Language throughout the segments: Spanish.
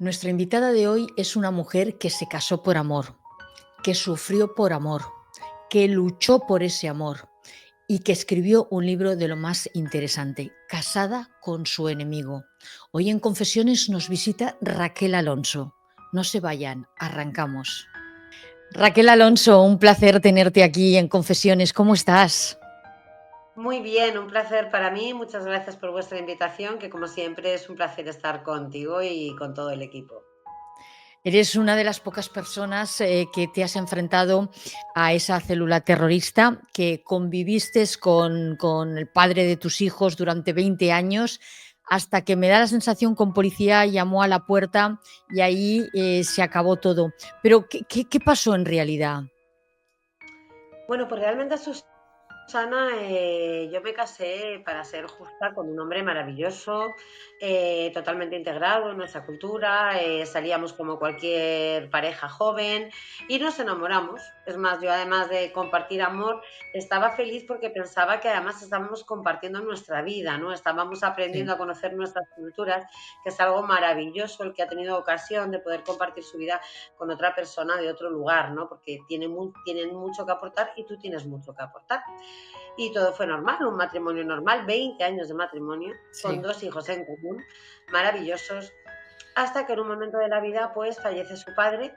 Nuestra invitada de hoy es una mujer que se casó por amor, que sufrió por amor, que luchó por ese amor y que escribió un libro de lo más interesante, Casada con su enemigo. Hoy en Confesiones nos visita Raquel Alonso. No se vayan, arrancamos. Raquel Alonso, un placer tenerte aquí en Confesiones. ¿Cómo estás? Muy bien, un placer para mí. Muchas gracias por vuestra invitación, que como siempre es un placer estar contigo y con todo el equipo. Eres una de las pocas personas que te has enfrentado a esa célula terrorista, que conviviste con el padre de tus hijos durante 20 años, hasta que me da la sensación que un policía llamó a la puerta y ahí se acabó todo. Pero, ¿qué pasó en realidad? Bueno, pues realmente Susana, yo me casé, para ser justa, con un hombre maravilloso, totalmente integrado en nuestra cultura, salíamos como cualquier pareja joven y nos enamoramos. Es más, yo además de compartir amor, estaba feliz porque pensaba que además estábamos compartiendo nuestra vida, ¿no? Estábamos aprendiendo Sí, a conocer nuestras culturas, que es algo maravilloso el que ha tenido ocasión de poder compartir su vida con otra persona de otro lugar, ¿no? Porque tienen mucho que aportar y tú tienes mucho que aportar. Y todo fue normal, un matrimonio normal, 20 años de matrimonio, con sí. 2 hijos en común, maravillosos, hasta que en un momento de la vida pues fallece su padre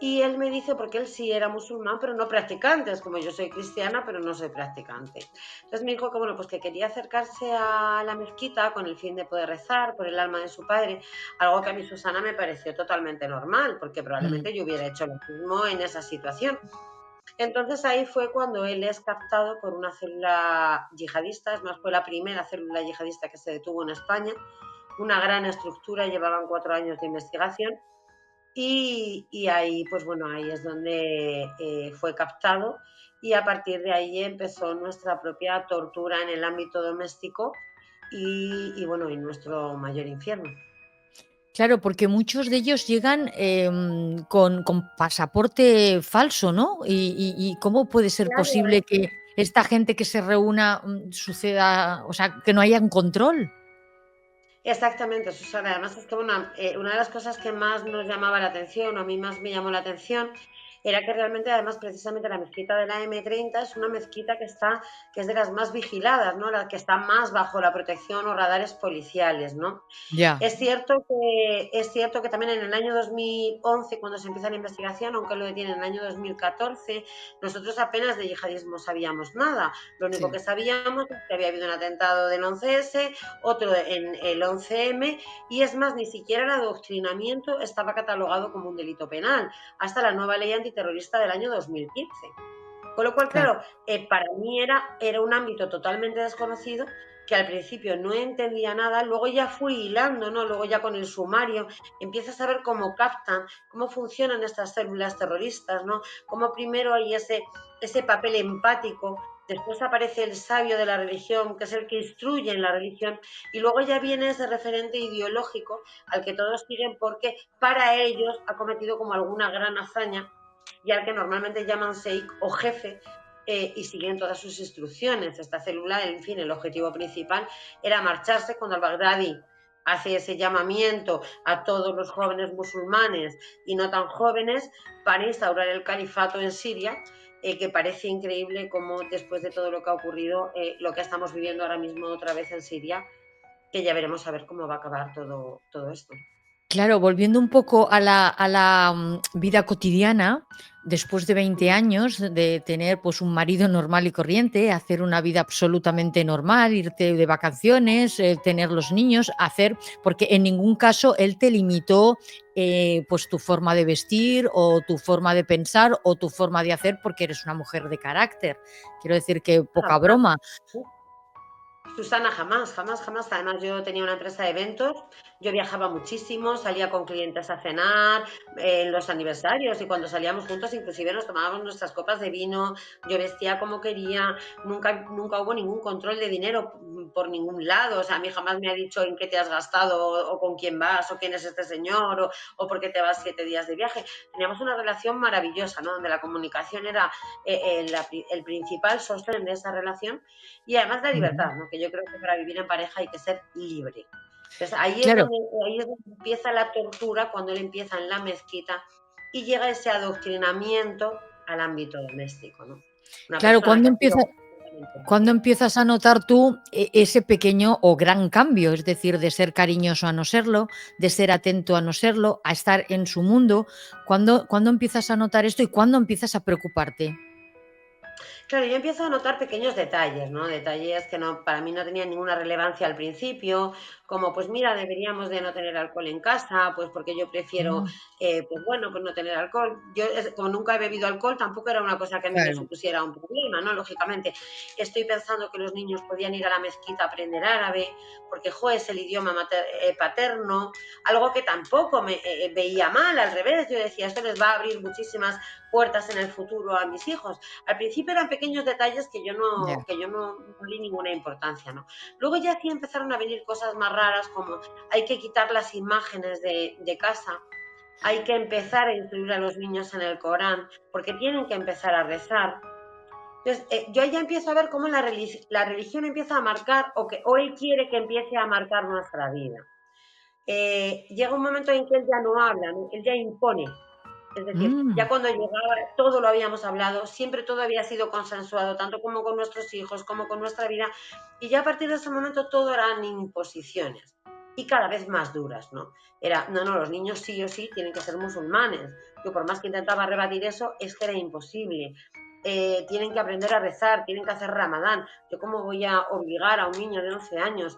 y él me dice, porque él sí era musulmán, pero no practicante, es como yo soy cristiana, pero no soy practicante. Entonces me dijo que bueno, pues que quería acercarse a la mezquita con el fin de poder rezar por el alma de su padre, algo que a mí Susana me pareció totalmente normal, porque Mm. probablemente yo hubiera hecho lo mismo en esa situación. Entonces ahí fue cuando él es captado por una célula yihadista, es más, fue la primera célula yihadista que se detuvo en España, una gran estructura, llevaban 4 años de investigación y ahí, pues bueno, ahí es donde fue captado y a partir de ahí empezó nuestra propia tortura en el ámbito doméstico y bueno, y nuestro mayor infierno. Claro, porque muchos de ellos llegan con pasaporte falso, ¿no? ¿Y cómo puede ser Claro, posible que esta gente que se reúna suceda, o sea, que no haya un control? exactamente, Susana. Además es que una de las cosas que más nos llamaba la atención, o a mí más me llamó la atención, era que realmente, además, precisamente la mezquita de la M30 es una mezquita que es de las más vigiladas, ¿no? La que está más bajo la protección o radares policiales, ¿no? Ya, Es cierto que también en el año 2011, cuando se empieza la investigación, aunque lo detienen en el año 2014, nosotros apenas de yihadismo sabíamos nada. Lo único sí, que sabíamos es que había habido un atentado del 11S, otro en el 11M, y es más, ni siquiera el adoctrinamiento estaba catalogado como un delito penal, hasta la nueva ley antiterrorista del año 2015. Con lo cual, claro. claro, para mí era un ámbito totalmente desconocido que al principio no entendía nada, luego ya fui hilando, ¿no? Luego ya con el sumario empiezas a ver cómo captan, cómo funcionan estas células terroristas, ¿no? Cómo primero hay ese papel empático, después aparece el sabio de la religión, que es el que instruye en la religión, y luego ya viene ese referente ideológico al que todos siguen porque para ellos ha cometido como alguna gran hazaña y al que normalmente llaman Sheikh o jefe, y siguen todas sus instrucciones. Esta célula, en fin, el objetivo principal era marcharse cuando al-Baghdadi hace ese llamamiento a todos los jóvenes musulmanes y no tan jóvenes para instaurar el califato en Siria, que parece increíble como después de todo lo que ha ocurrido, lo que estamos viviendo ahora mismo otra vez en Siria, que ya veremos a ver cómo va a acabar todo esto. Claro, volviendo un poco a la vida cotidiana, después de 20 años de tener, pues, un marido normal y corriente, hacer una vida absolutamente normal, irte de vacaciones, tener los niños, hacer porque en ningún caso él te limitó, pues, tu forma de vestir, o tu forma de pensar, o tu forma de hacer, porque eres una mujer de carácter. Quiero decir que poca Jamás. broma. Susana, jamás, jamás, jamás. Además, yo tenía una empresa de eventos, yo viajaba muchísimo, salía con clientes a cenar, en los aniversarios y cuando salíamos juntos, inclusive nos tomábamos nuestras copas de vino, yo vestía como quería, nunca hubo ningún control de dinero por ningún lado. O sea, a mí jamás me ha dicho en qué te has gastado o con quién vas o quién es este señor o por qué te vas 7 días de viaje. Teníamos una relación maravillosa, ¿no? Donde la comunicación era el principal sostén de esa relación y además la Ujú. libertad, ¿no? Que yo creo que para vivir en pareja hay que ser libre. Entonces Claro, ahí es donde empieza la tortura, cuando él empieza en la mezquita y llega ese adoctrinamiento al ámbito doméstico, ¿no? Una claro, persona ¿cuándo que ha empieza, sido completamente cuándo vacía. empiezas a notar tú ese pequeño o gran cambio? Es decir, de ser cariñoso a no serlo, de ser atento a no serlo, a estar en su mundo. ¿Cuándo empiezas a notar esto y cuándo empiezas a preocuparte? Claro, yo empiezo a notar pequeños detalles, ¿no? Detalles que no, para mí no tenían ninguna relevancia al principio, como pues mira, deberíamos de no tener alcohol en casa, pues porque yo prefiero, Mm, pues bueno, pues no tener alcohol. Yo, como nunca he bebido alcohol, tampoco era una cosa que a mí me claro. supusiera un problema, ¿no? Lógicamente, estoy pensando que los niños podían ir a la mezquita a aprender árabe, porque, jo, es el idioma paterno, algo que tampoco me veía mal, al revés, yo decía, esto les va a abrir muchísimas puertas en el futuro a mis hijos. Al principio eran pequeños detalles Ya. que yo no di ninguna importancia, ¿no? Luego ya sí empezaron a venir cosas más raras como hay que quitar las imágenes de casa, hay que empezar a instruir a los niños en el Corán, porque tienen que empezar a rezar. Entonces, yo ya empiezo a ver cómo la religión empieza a marcar o él quiere que empiece a marcar nuestra vida. Llega un momento en que él ya no habla, ¿no? Él ya impone, es decir, Mm, ya cuando llegaba todo lo habíamos hablado, siempre todo había sido consensuado, tanto como con nuestros hijos, como con nuestra vida, y ya a partir de ese momento todo eran imposiciones y cada vez más duras, ¿no? Era, no, los niños sí o sí tienen que ser musulmanes. Yo por más que intentaba rebatir eso, es que era imposible. Tienen que aprender a rezar, tienen que hacer ramadán. Yo cómo voy a obligar a un niño de 11 años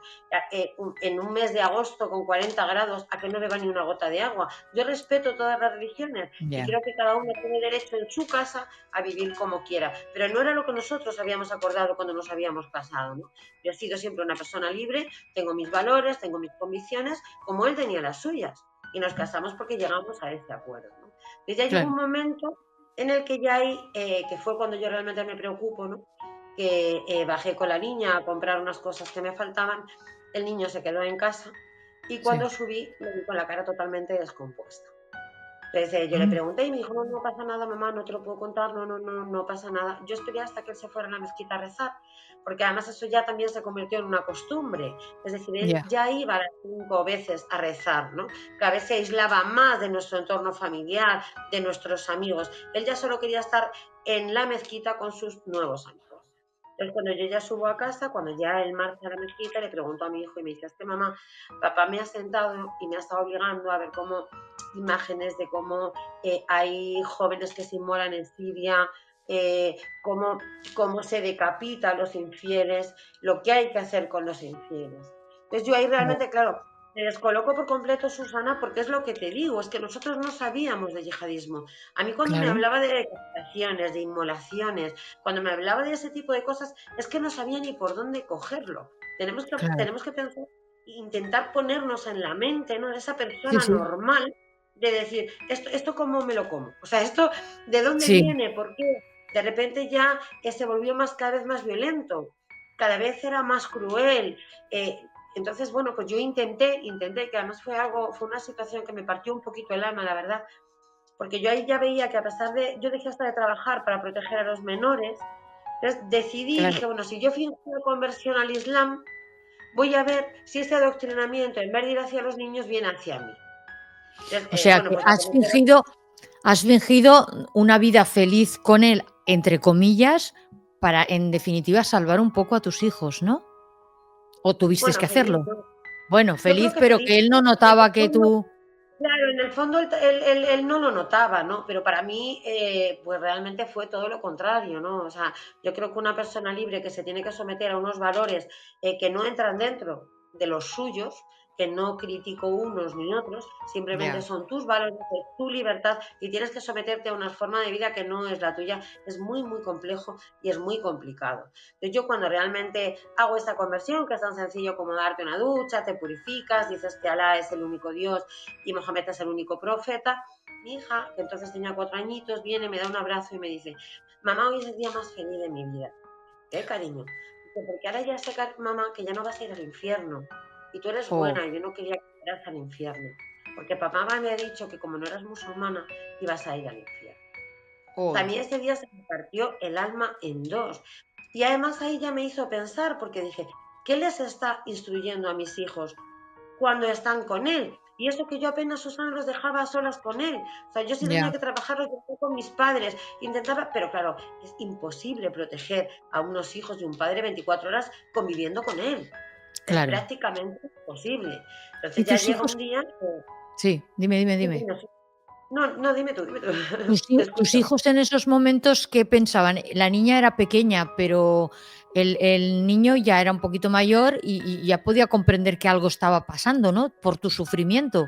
en un mes de agosto con 40 grados a que no beba ni una gota de agua? Yo respeto todas las religiones y ya, creo que cada uno tiene derecho en su casa a vivir como quiera, pero no era lo que nosotros habíamos acordado cuando nos habíamos casado, ¿no? Yo he sido siempre una persona libre, tengo mis valores, tengo mis convicciones, como él tenía las suyas, y nos casamos porque llegamos a ese acuerdo, ¿no? Entonces ya llegó claro. un momento en el que ya hay, que fue cuando yo realmente me preocupo, ¿no? Que bajé con la niña a comprar unas cosas que me faltaban, el niño se quedó en casa y Sí. cuando subí me vi con la cara totalmente descompuesta. Entonces yo le Mm, pregunté y me dijo, no, no pasa nada, mamá, no te lo puedo contar, no pasa nada. Yo esperé hasta que él se fuera a la mezquita a rezar, porque además eso ya también se convirtió en una costumbre. Es decir, él ya, ya iba las 5 veces a rezar, ¿no? Cada vez se aislaba más de nuestro entorno familiar, de nuestros amigos. Él ya solo quería estar en la mezquita con sus nuevos amigos. Entonces, cuando yo ya subo a casa, cuando ya él marcha a la mezquita, le pregunto a mi hijo y me dice, es que mamá, papá me ha sentado y me ha estado obligando a ver cómo imágenes de cómo hay jóvenes que se inmolan en Siria, cómo se decapita a los infieles, lo que hay que hacer con los infieles. Entonces yo ahí claro, realmente, claro, me descoloco por completo, Susana, porque es lo que te digo, es que nosotros no sabíamos de yihadismo. A mí cuando me claro. hablaba de decapitaciones, de inmolaciones, cuando me hablaba de ese tipo de cosas, es que no sabía ni por dónde cogerlo. Claro. Tenemos que pensar, intentar ponernos en la mente, ¿no?, de esa Sí, persona sí. normal, de decir, esto cómo me lo como. O sea, esto, ¿de dónde Sí. viene? ¿Por qué? De repente ya se volvió cada vez más violento, cada vez era más cruel. Entonces, bueno, pues yo intenté, que además fue una situación que me partió un poquito el alma, la verdad, porque yo ahí ya veía que a pesar de, yo dejé hasta de trabajar para proteger a los menores, entonces decidí, Claro. dije, bueno, si yo finjo una conversión al Islam, voy a ver si ese adoctrinamiento, en vez de ir hacia los niños, viene hacia mí. Entonces, O sea bueno, que pues lo que me hicieron. has fingido una vida feliz con él, entre comillas, para, en definitiva, salvar un poco a tus hijos, ¿no? ¿O tuviste Bueno, que feliz, hacerlo? ¿no? Bueno, Yo creo feliz, que pero feliz. que él no En el notaba que fondo, tú. claro, en el fondo él no lo notaba, ¿no? Pero para mí, pues realmente fue todo lo contrario, ¿no? O sea, yo creo que una persona libre que se tiene que someter a unos valores que no entran dentro de los suyos, que no critico unos ni otros, simplemente Ya, son tus valores, es tu libertad y tienes que someterte a una forma de vida que no es la tuya. Es muy, muy complejo y es muy complicado. Entonces yo cuando realmente hago esta conversión, que es tan sencillo como darte una ducha, te purificas, dices que Alá es el único Dios y Mohamed es el único profeta, mi hija, que entonces tenía 4 añitos, viene, me da un abrazo y me dice, mamá, hoy es el día más feliz de mi vida. ¿Qué, cariño? Dice, porque ahora ya sé, mamá, que ya no vas a ir al infierno. Y tú eres jo, buena, y yo no quería que fueras al infierno. Porque papá me ha dicho que como no eras musulmana, ibas a ir al infierno. O sea, a joder, mí ese día se me partió el alma en dos. Y además ahí ya me hizo pensar, porque dije, ¿qué les está instruyendo a mis hijos? cuando están con él. Y eso que yo apenas, Susana, los dejaba a solas con él. O sea, yo si tenía Ya, que trabajar, los dejaba con mis padres. Intentaba, pero claro, es imposible proteger a unos hijos de un padre 24 horas conviviendo con él. Es claro. prácticamente imposible. ¿Y Entonces ya tus llega hijos? un día Sí, dime, dime, dime. no, no, dime tú, dime tú. Te Tus escucho. hijos en esos momentos, ¿qué pensaban? La niña era pequeña, pero el niño ya era un poquito mayor y ya podía comprender que algo estaba pasando, ¿no? Por tu sufrimiento.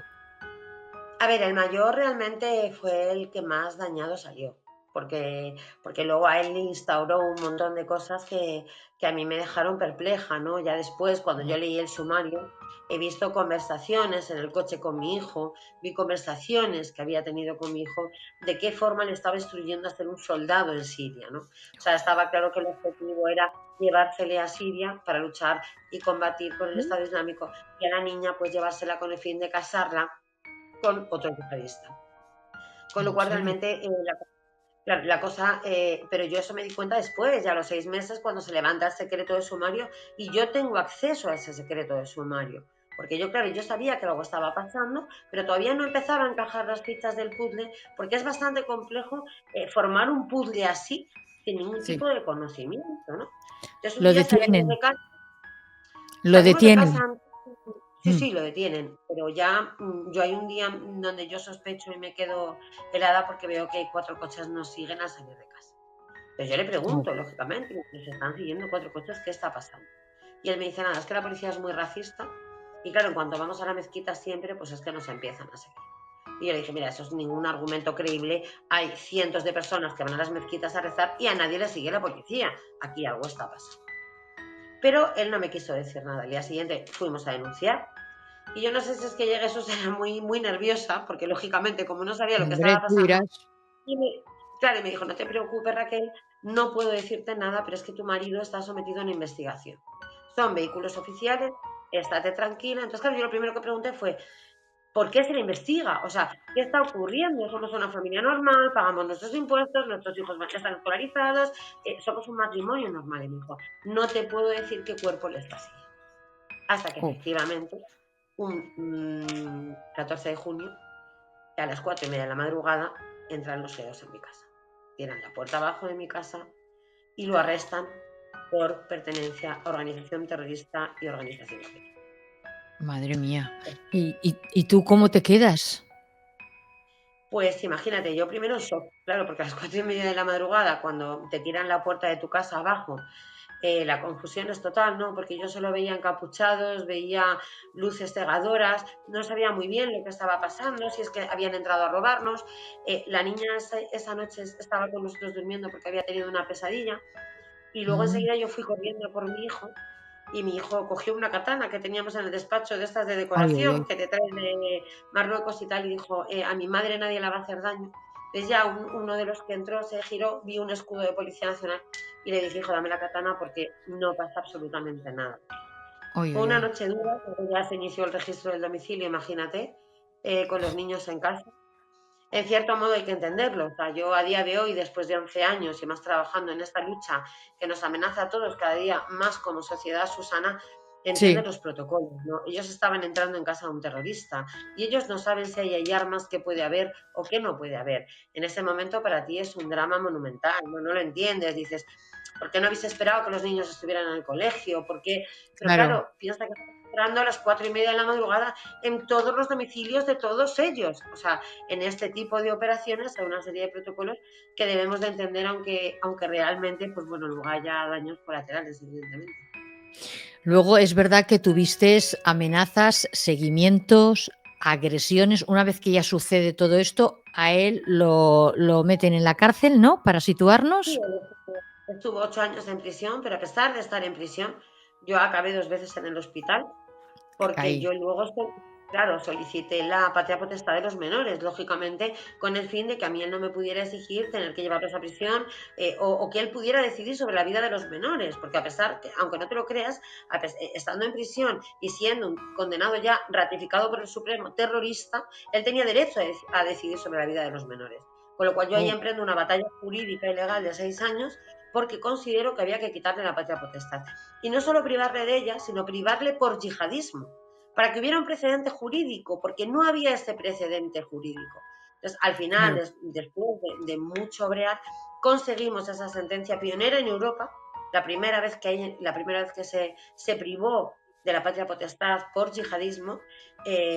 A ver, el mayor realmente fue el que más dañado salió, porque luego a él le instauró un montón de cosas que a mí me dejaron perpleja, ¿no? Ya después, cuando yo leí el sumario, he visto conversaciones en el coche con mi hijo, vi conversaciones que había tenido con mi hijo, de qué forma le estaba instruyendo a ser un soldado en Siria, ¿no? O sea, estaba claro que el objetivo era llevársele a Siria para luchar y combatir con el Estado Islámico, y a la niña pues llevársela con el fin de casarla con otro yihadista. Con lo ¿En cual serio? realmente la cosa, pero yo eso me di cuenta después, ya a los 6 meses, cuando se levanta el secreto de sumario y yo tengo acceso a ese secreto de sumario. Porque yo, claro, yo sabía que algo estaba pasando, pero todavía no empezaba a encajar las fichas del puzzle, porque es bastante complejo formar un puzzle así, sin ningún Sí. tipo de conocimiento, ¿no? Entonces un Lo día salimos detienen, de casa. lo Salimos de casa, detienen. sí, Mm. sí, lo detienen, pero ya yo hay un día donde yo sospecho y me quedo helada porque veo que 4 coches nos siguen al salir de casa. Entonces yo le Oh, pregunto, lógicamente, nos están siguiendo 4 coches, ¿qué está pasando? Y él me dice, nada, es que la policía es muy racista y claro, en cuanto vamos a la mezquita siempre, pues es que nos empiezan a seguir. Y yo le dije, mira, eso es ningún argumento creíble, hay cientos de personas que van a las mezquitas a rezar y a nadie le sigue la policía, aquí algo está pasando. Pero él no me quiso decir nada, al día siguiente fuimos a denunciar. Y yo no sé si es que llegué eso era muy, muy nerviosa, porque lógicamente, como no sabía lo que hombre, estaba tú pasando, dirás. y claro, y me dijo, no te preocupes, Raquel, no puedo decirte nada, pero es que tu marido está sometido a una investigación. Son vehículos oficiales, estate tranquila. Entonces, claro, yo lo primero que pregunté fue, ¿por qué se le investiga? O sea, ¿qué está ocurriendo? Somos una familia normal, pagamos nuestros impuestos, nuestros hijos están escolarizados, somos un matrimonio normal. Y me dijo, no te puedo decir qué cuerpo le está siguiendo. Hasta que Oh, efectivamente un 14 de junio, a las 4:30 de la madrugada, entran los feos en mi casa. Tiran la puerta abajo de mi casa y lo arrestan por pertenencia a organización terrorista y organización criminal. madre mía. ¿Y tú cómo te quedas? Pues imagínate, yo primero en shock, claro, porque a las 4:30 de la madrugada, cuando te tiran la puerta de tu casa abajo, la confusión es total, ¿no? Porque yo solo veía encapuchados, veía luces cegadoras, no sabía muy bien lo que estaba pasando, si es que habían entrado a robarnos. La niña esa noche estaba con nosotros durmiendo porque había tenido una pesadilla y luego Mm, enseguida yo fui corriendo por mi hijo y mi hijo cogió una katana que teníamos en el despacho de estas de ay, ay, ay. decoración que te traen de Marruecos y tal y dijo, a mi madre nadie la va a hacer daño. Entonces ya uno de los que entró se giró, vi un escudo de Policía Nacional y le dije, hijo, dame la katana porque no pasa absolutamente nada. Ay, Fue ay, una ay. noche dura, porque ya se inició el registro del domicilio, imagínate, con los niños en casa. En cierto modo hay que entenderlo. O sea, yo a día de hoy, después de 11 años y más trabajando en esta lucha que nos amenaza a todos cada día más como sociedad, Susana, entiende Sí, los protocolos, ¿no? Ellos estaban entrando en casa de un terrorista y ellos no saben si ahí hay armas que puede haber o que no puede haber. En ese momento para ti es un drama monumental, ¿no? No lo entiendes, dices, ¿por qué no habéis esperado que los niños estuvieran en el colegio? ¿Por qué? Pero claro. claro, piensa que estás entrando a las 4:30 de la madrugada en todos los domicilios de todos ellos. O sea, en este tipo de operaciones hay una serie de protocolos que debemos de entender, aunque realmente, pues bueno, luego haya daños colaterales, evidentemente. Luego es verdad que tuviste amenazas, seguimientos, agresiones. Una vez que ya sucede todo esto, a él lo meten en la cárcel, ¿no? Para Sí, situarnos. él estuvo 8 años en prisión, pero a pesar de estar en prisión, yo acabé 2 veces en el hospital porque Ahí. yo luego, claro, solicité la patria potestad de los menores, lógicamente, con el fin de que a mí él no me pudiera exigir tener que llevarlos a prisión o que él pudiera decidir sobre la vida de los menores, porque a pesar, aunque no te lo creas, estando en prisión y siendo un condenado ya ratificado por el Supremo terrorista, él tenía derecho a decidir sobre la vida de los menores. Con lo cual yo ahí Oh, emprendo una batalla jurídica y legal de 6 años porque considero que había que quitarle la patria potestad. Y no solo privarle de ella, sino privarle por yihadismo, para que hubiera un precedente jurídico, porque no había ese precedente jurídico. Entonces, al final, claro, después de mucho brear, conseguimos esa sentencia pionera en Europa, la primera vez que se privó de la patria potestad por yihadismo,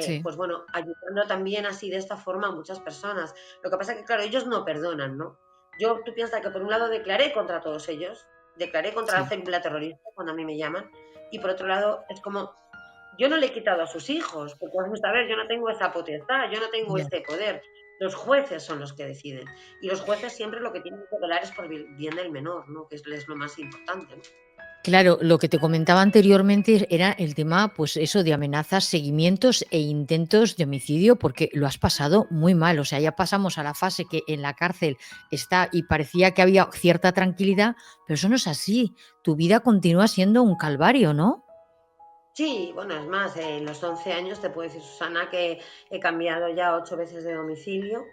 sí, pues bueno, ayudando también así de esta forma a muchas personas. Lo que pasa es que, claro, ellos no perdonan, ¿no? Tú piensas que por un lado declaré contra todos ellos, declaré contra la sí. célula terrorista cuando a mí me llaman, y por otro lado es como, yo no le he quitado a sus hijos, porque vamos a ver, yo no tengo esa potestad, yo no tengo Ya. ese poder. Los jueces son los que deciden. Y los jueces siempre lo que tienen que velar es por el bien del menor, ¿no? Que es lo más importante, ¿no? Claro, lo que te comentaba anteriormente era el tema, pues eso de amenazas, seguimientos e intentos de homicidio, porque lo has pasado muy mal. O sea, ya pasamos a la fase que en la cárcel está y parecía que había cierta tranquilidad, pero eso no es así. Tu vida continúa siendo un calvario, ¿no? Sí, bueno, es más, en los 11 años te puedo decir, Susana, que he cambiado ya 8 veces de domicilio.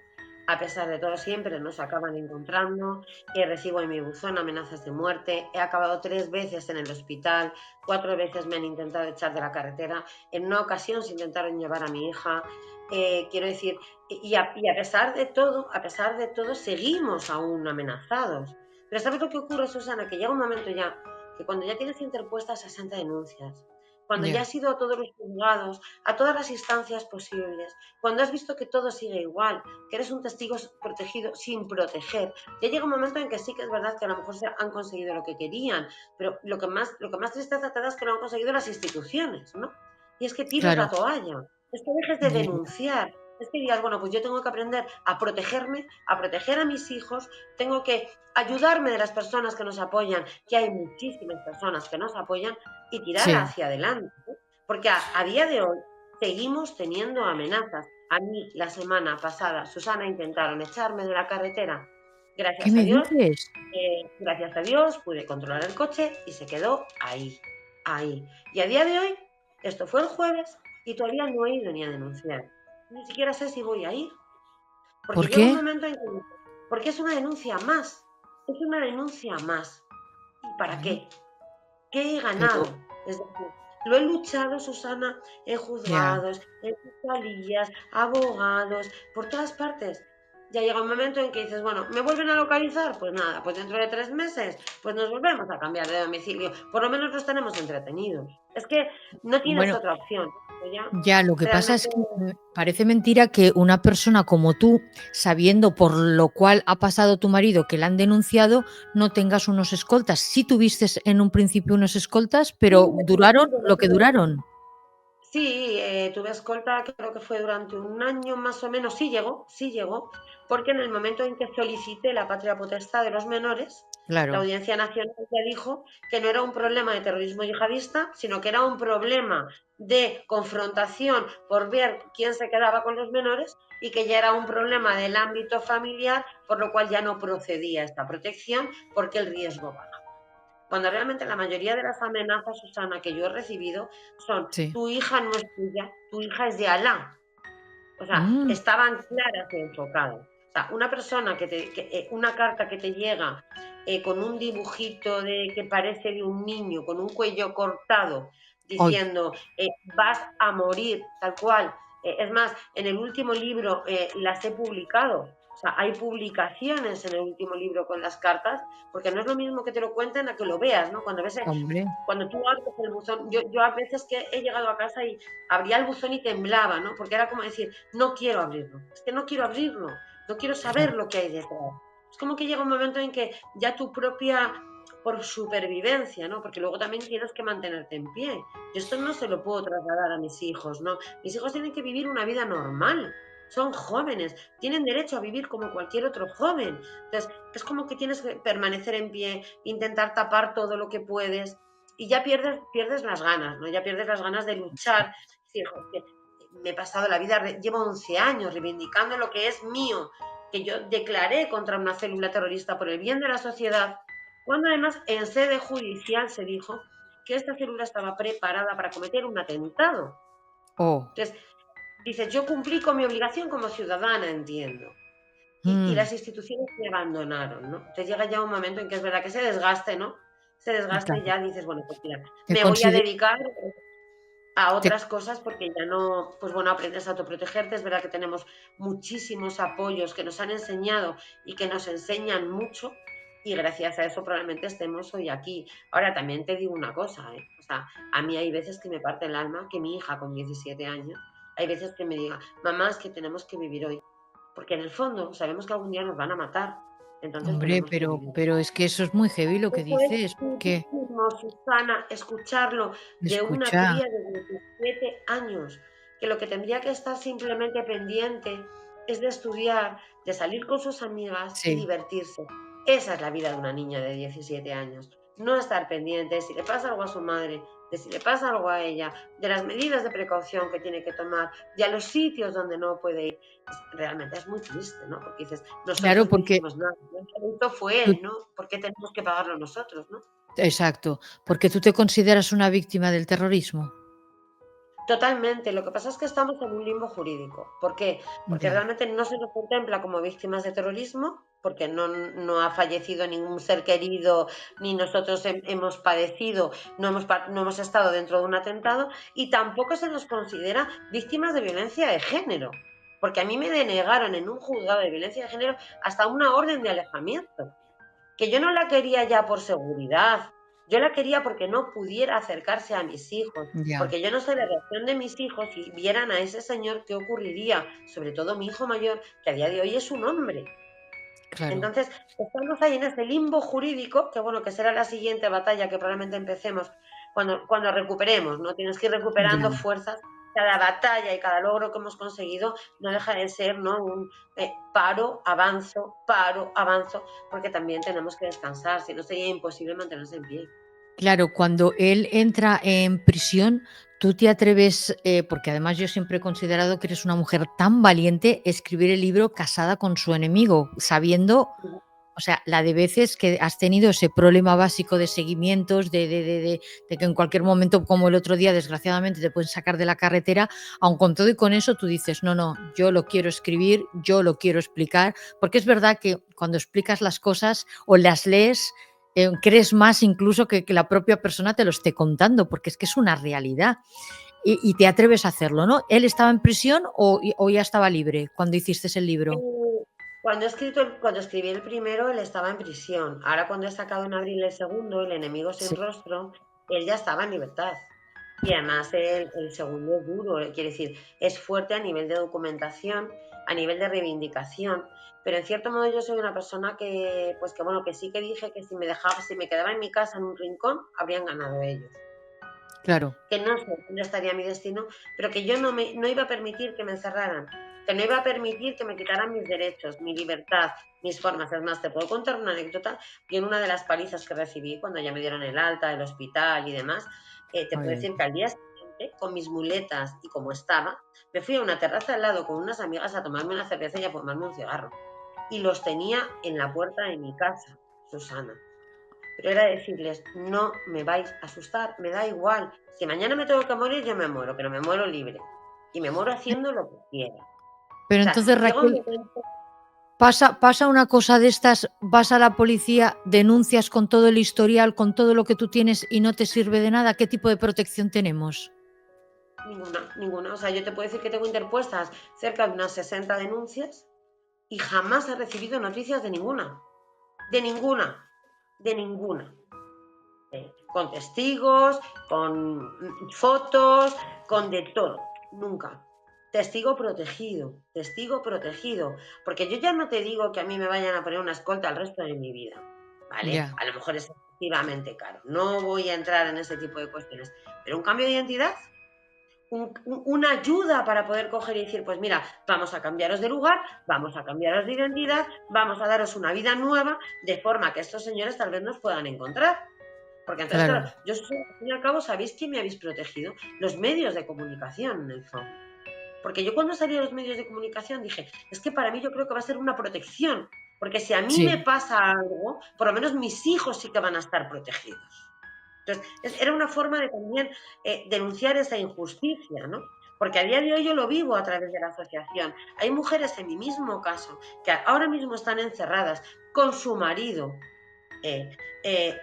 A pesar de todo, siempre nos acaban encontrando. Recibo en mi buzón amenazas de muerte. He acabado 3 veces en el hospital. 4 veces me han intentado echar de la carretera. En una ocasión se intentaron llevar a mi hija. Quiero decir, y a pesar de todo, seguimos aún amenazados. Pero ¿sabes lo que ocurre, Susana? Que llega un momento ya que cuando ya tienes interpuestas 60 denuncias, cuando ya Ya, has ido a todos los juzgados, a todas las instancias posibles, cuando has visto que todo sigue igual, que eres un testigo protegido sin proteger, ya llega un momento en que sí que es verdad que a lo mejor se han conseguido lo que querían, pero lo que más tristeza te da es que lo han conseguido las instituciones, ¿no? Y es que tires la claro. toalla, es que dejes de Ya. denunciar, es que digas, bueno, pues yo tengo que aprender a protegerme, a proteger a mis hijos, tengo que ayudarme de las personas que nos apoyan, que hay muchísimas personas que nos apoyan, y tirar Sí. hacia adelante, ¿no? Porque a día de hoy seguimos teniendo amenazas. A mí la semana pasada, Susana, intentaron echarme de la carretera. ¿Qué Gracias a me Dios, dices? pude controlar el coche y se quedó ahí, ahí. Y a día de hoy, esto fue el jueves y todavía no he ido ni a denunciar. Ni siquiera sé si voy a ir, porque ¿Por llega un qué? momento en que, porque es una denuncia más, es una denuncia más. ¿Y para Bueno, qué? ¿Qué he pero ganado? Es decir, lo he luchado, Susana, en ya. juzgados, en fiscalías, abogados, por todas partes. Ya llega un momento en que dices, bueno, ¿me vuelven a localizar? Pues nada, pues dentro de 3 meses, pues nos volvemos a cambiar de domicilio. Por lo menos los tenemos entretenidos. Es que no tienes Bueno, otra opción. Ya ya, lo que pasa es realmente. que parece mentira que una persona como tú, sabiendo por lo cual ha pasado tu marido, que la han denunciado, no tengas unos escoltas. Sí tuviste en un principio unos escoltas, Sí, pero lo duraron tuve, lo lo que tuve. duraron. Sí, tuve escolta, creo que fue durante un año más o menos, sí llegó, porque en el momento en que solicité la patria potestad de los menores, la Claro. Audiencia Nacional ya dijo que no era un problema de terrorismo yihadista, sino que era un problema de confrontación por ver quién se quedaba con los menores y que ya era un problema del ámbito familiar, por lo cual ya no procedía esta protección porque el riesgo baja. Cuando realmente la mayoría de las amenazas, Susana, que yo he recibido son: Sí. tu hija no es tuya, tu hija es de Alá. O sea, Mm, estaban claras y enfocadas. O sea, una persona una carta que te llega con un dibujito que parece de un niño, con un cuello cortado, hoy. diciendo, vas a morir, tal cual. Es más, en el último libro las he publicado. O sea, hay publicaciones en el último libro con las cartas, porque no es lo mismo que te lo cuenten a que lo veas, ¿no? Hombre, Cuando tú abres el buzón, yo a veces que he llegado a casa y abría el buzón y temblaba, ¿no? Porque era como decir, no quiero abrirlo, es que no quiero abrirlo, no quiero saber claro. lo que hay detrás. Es como que llega un momento en que ya tu propia, por supervivencia, ¿no? Porque luego también tienes que mantenerte en pie. Yo esto no se lo puedo trasladar a mis hijos, ¿no? Mis hijos tienen que vivir una vida normal. Son jóvenes, tienen derecho a vivir como cualquier otro joven. Entonces, es como que tienes que permanecer en pie, intentar tapar todo lo que puedes, y ya pierdes las ganas, ¿no? Ya pierdes las ganas de luchar. Sí, me he pasado la vida, llevo 11 años reivindicando lo que es mío, que yo declaré contra una célula terrorista por el bien de la sociedad, cuando además en sede judicial se dijo que esta célula estaba preparada para cometer un atentado. Oh. Entonces, dices, yo cumplí con mi obligación como ciudadana, entiendo. Y Mm, las instituciones me abandonaron, ¿no? Entonces llega ya un momento en que es verdad que se desgaste, ¿no? Se desgaste y claro. ya dices, bueno, pues mira, ¿Te me voy a consider- dedicar. a Te otras cosas porque ya no, pues bueno, aprendes a autoprotegerte. Es verdad que tenemos muchísimos apoyos que nos han enseñado y que nos enseñan mucho y gracias a eso probablemente estemos hoy aquí. Ahora también te digo una cosa, ¿eh? O sea, a mí hay veces que me parte el alma que mi hija con 17 años, hay veces que me diga, mamá, es que tenemos que vivir hoy, porque en el fondo sabemos que algún día nos van a matar, entonces Hombre, tenemos que vivir. pero es que eso es muy heavy lo que Eso es dices, porque durísimo, Susana, escucharlo de una escucha, cría de 17 años, que lo que tendría que estar simplemente pendiente es de estudiar, de salir con sus amigas y sí. divertirse. Esa es la vida de una niña de 17 años. No estar pendiente de si le pasa algo a su madre, de si le pasa algo a ella, de las medidas de precaución que tiene que tomar, de a los sitios donde no puede ir. Realmente es muy triste, ¿no? Porque dices, Claro, nosotros no porque hicimos nada. El adulto fue tú él, ¿no? ¿Por qué tenemos que pagarlo nosotros, no? exacto, porque tú te consideras una víctima del terrorismo. Totalmente. Lo que pasa es que estamos en un limbo jurídico. ¿Por qué? Porque Ya, realmente no se nos contempla como víctimas de terrorismo, porque no ha fallecido ningún ser querido, ni nosotros hemos padecido, no hemos estado dentro de un atentado, y tampoco se nos considera víctimas de violencia de género. Porque a mí me denegaron en un juzgado de violencia de género hasta una orden de alejamiento, que yo no la quería ya por seguridad, yo la quería porque no pudiera acercarse a mis hijos, ya, porque yo no sé la reacción de mis hijos si vieran a ese señor qué ocurriría, sobre todo mi hijo mayor, que a día de hoy es un hombre. claro, Entonces, estamos ahí en ese limbo jurídico, que bueno, que será la siguiente batalla que probablemente empecemos cuando recuperemos, ¿no? Tienes que ir recuperando ya. fuerzas. Cada batalla y cada logro que hemos conseguido no deja de ser, ¿no? Un paro, avanzo, porque también tenemos que descansar, si no sería imposible mantenerse en pie. Claro, cuando él entra en prisión, tú te atreves, porque además yo siempre he considerado que eres una mujer tan valiente, escribir el libro Casada con su enemigo, sabiendo, o sea, la de veces que has tenido ese problema básico de seguimientos, de que en cualquier momento, como el otro día, desgraciadamente, te pueden sacar de la carretera, aun con todo y con eso tú dices, no, no, yo lo quiero escribir, yo lo quiero explicar, porque es verdad que cuando explicas las cosas o las lees, crees más incluso que la propia persona te lo esté contando, porque es que es una realidad. Y te atreves a hacerlo, ¿no? ¿Él estaba en prisión o ya estaba libre cuando hiciste el libro? Cuando escribí el primero, él estaba en prisión. Ahora cuando he sacado en abril el segundo, El enemigo sin Sí, rostro, él ya estaba en libertad. Y además el segundo es duro, quiere decir, es fuerte a nivel de documentación, a nivel de reivindicación. Pero en cierto modo yo soy una persona que, pues que bueno, que sí que dije que si me quedaba en mi casa en un rincón, habrían ganado ellos. claro, Que no sé dónde estaría mi destino, pero que yo no iba a permitir que me encerraran, que no iba a permitir que me quitaran mis derechos, mi libertad, mis formas. Es más, te puedo contar una anécdota. Y en una de las palizas que recibí cuando ya me dieron el alta del hospital y demás, te puedo ay, ay, decir que al día siguiente, con mis muletas y como estaba, me fui a una terraza al lado con unas amigas a tomarme una cerveza y a fumarme un cigarro. Y los tenía en la puerta de mi casa, Susana. Pero era decirles, no me vais a asustar, me da igual. Si mañana me tengo que morir, yo me muero, pero me muero libre. Y me muero haciendo lo que quiera. pero O sea, entonces, llega un Raquel, momento. pasa una cosa de estas, vas a la policía, denuncias con todo el historial, con todo lo que tú tienes y no te sirve de nada, ¿qué tipo de protección tenemos? Ninguna. O sea, yo te puedo decir que tengo interpuestas cerca de unas 60 denuncias y jamás he recibido noticias de ninguna. De ninguna. De ninguna. Con testigos, con fotos, con de todo. Nunca. Testigo protegido, porque yo ya no te digo que a mí me vayan a poner una escolta el resto de mi vida, ¿vale? Ya, A lo mejor es excesivamente caro, no voy a entrar en ese tipo de cuestiones, pero un cambio de identidad, una ayuda para poder coger y decir, pues mira, vamos a cambiaros de lugar, vamos a cambiaros de identidad, vamos a daros una vida nueva, de forma que estos señores tal vez nos puedan encontrar. Porque entonces, claro, claro, yo soy, al fin y al cabo, ¿sabéis quién me habéis protegido? Los medios de comunicación, en el fondo. Porque yo cuando salí a los medios de comunicación dije, es que para mí yo creo que va a ser una protección. Porque si a mí me sí, pasa algo, por lo menos mis hijos sí que van a estar protegidos. Entonces, era una forma de también denunciar esa injusticia, ¿no? Porque a día de hoy yo lo vivo a través de la asociación. Hay mujeres en mi mismo caso que ahora mismo están encerradas con su marido,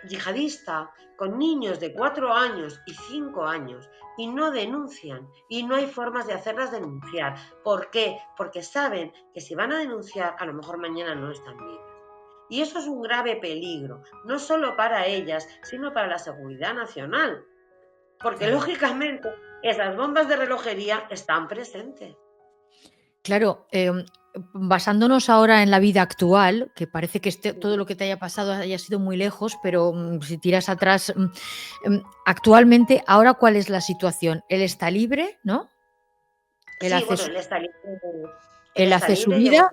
yihadista con niños de 4 años y 5 años y no denuncian y no hay formas de hacerlas denunciar. ¿Por qué? Porque saben que si van a denunciar a lo mejor mañana no están vivas. Y eso es un grave peligro, no solo para ellas, sino para la seguridad nacional. Porque Claro. lógicamente esas bombas de relojería están presentes. Claro, basándonos ahora en la vida actual, que parece que todo lo Sí, que te haya pasado haya sido muy lejos, pero si tiras atrás, actualmente, ahora, ¿cuál es la situación? Él está libre, ¿no? Él sí, hace bueno, su, él él está hace su libre, lleva vida,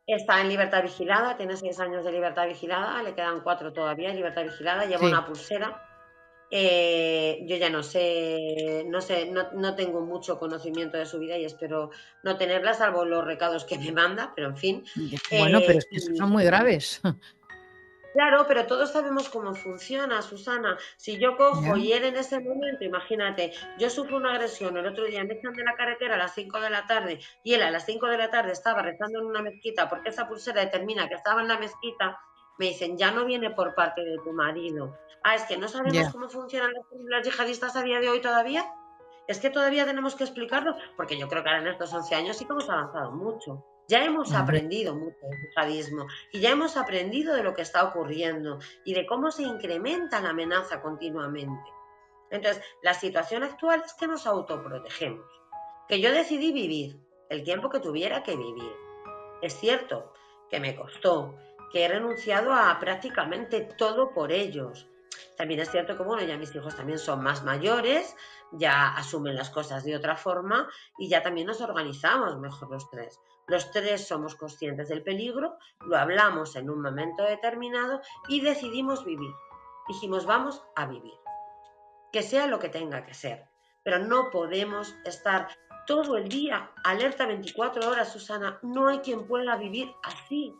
está en libertad vigilada, tiene 6 años de libertad vigilada, le quedan 4 todavía en libertad vigilada, lleva sí. una pulsera. Yo ya no tengo mucho conocimiento de su vida y espero no tenerla, salvo los recados que me manda, pero en fin. Bueno, pero es que esos Y son muy graves. claro, pero todos sabemos cómo funciona, Susana. Si yo Ya, cojo y él en ese momento, imagínate, yo sufro una agresión, el otro día me echan de la carretera a las 5 de la tarde y él a las 5 de la tarde estaba rezando en una mezquita porque esa pulsera determina que estaba en la mezquita, me dicen, ya no viene por parte de tu marido. Ah, es que no sabemos ya. cómo funcionan las yihadistas a día de hoy todavía. Es que todavía tenemos que explicarlo, porque yo creo que ahora en estos 11 años sí que hemos avanzado mucho. Ya hemos Hombre, aprendido mucho del yihadismo y ya hemos aprendido de lo que está ocurriendo y de cómo se incrementa la amenaza continuamente. Entonces, la situación actual es que nos autoprotegemos. Que yo decidí vivir el tiempo que tuviera que vivir. Es cierto que me costó, que he renunciado a prácticamente todo por ellos. También es cierto que, bueno, ya mis hijos también son más mayores, ya asumen las cosas de otra forma y ya también nos organizamos mejor los tres. Los tres somos conscientes del peligro, lo hablamos en un momento determinado y decidimos vivir. Dijimos, vamos a vivir, que sea lo que tenga que ser. Pero no podemos estar todo el día alerta 24 horas, Susana. No hay quien pueda vivir así.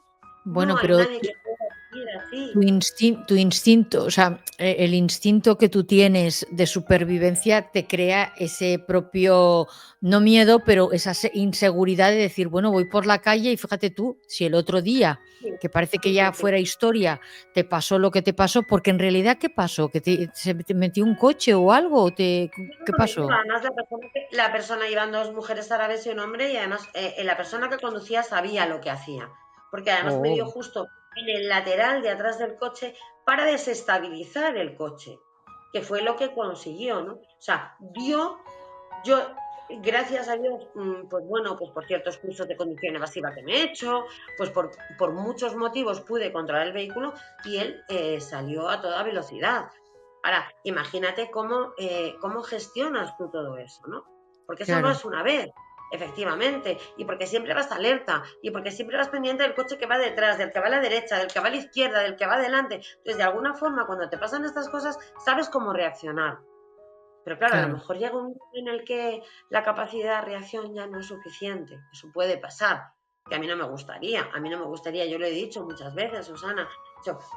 No bueno, hay pero nadie que pueda vivir tu así. tu instinto, o sea, el instinto que tú tienes de supervivencia te crea ese propio, no miedo, pero esa inseguridad de decir, bueno, voy por la calle y fíjate tú, si el otro día, Sí, que parece que sí, ya sí, sí. fuera historia, te pasó lo que te pasó, porque en realidad, ¿qué pasó? ¿Que se te metió un coche o algo? ¿Qué No, pasó? además la persona iban dos mujeres árabes y un hombre y además la persona que conducía sabía lo que hacía. Porque además me dio Oh, justo en el lateral de atrás del coche para desestabilizar el coche, que fue lo que consiguió, ¿no? O sea, yo, gracias a Dios, pues bueno, pues por ciertos cursos de conducción evasiva que me he hecho, pues por muchos motivos pude controlar el vehículo y él salió a toda velocidad. Ahora, imagínate cómo gestionas tú todo eso, ¿no? Porque eso no claro. es una vez, efectivamente, y porque siempre vas alerta, y porque siempre vas pendiente del coche que va detrás, del que va a la derecha, del que va a la izquierda, del que va adelante. Entonces, de alguna forma, cuando te pasan estas cosas, sabes cómo reaccionar. Pero claro, a lo Claro. mejor llega un momento en el que la capacidad de reacción ya no es suficiente. Eso puede pasar, que a mí no me gustaría. A mí no me gustaría, yo lo he dicho muchas veces, Susana.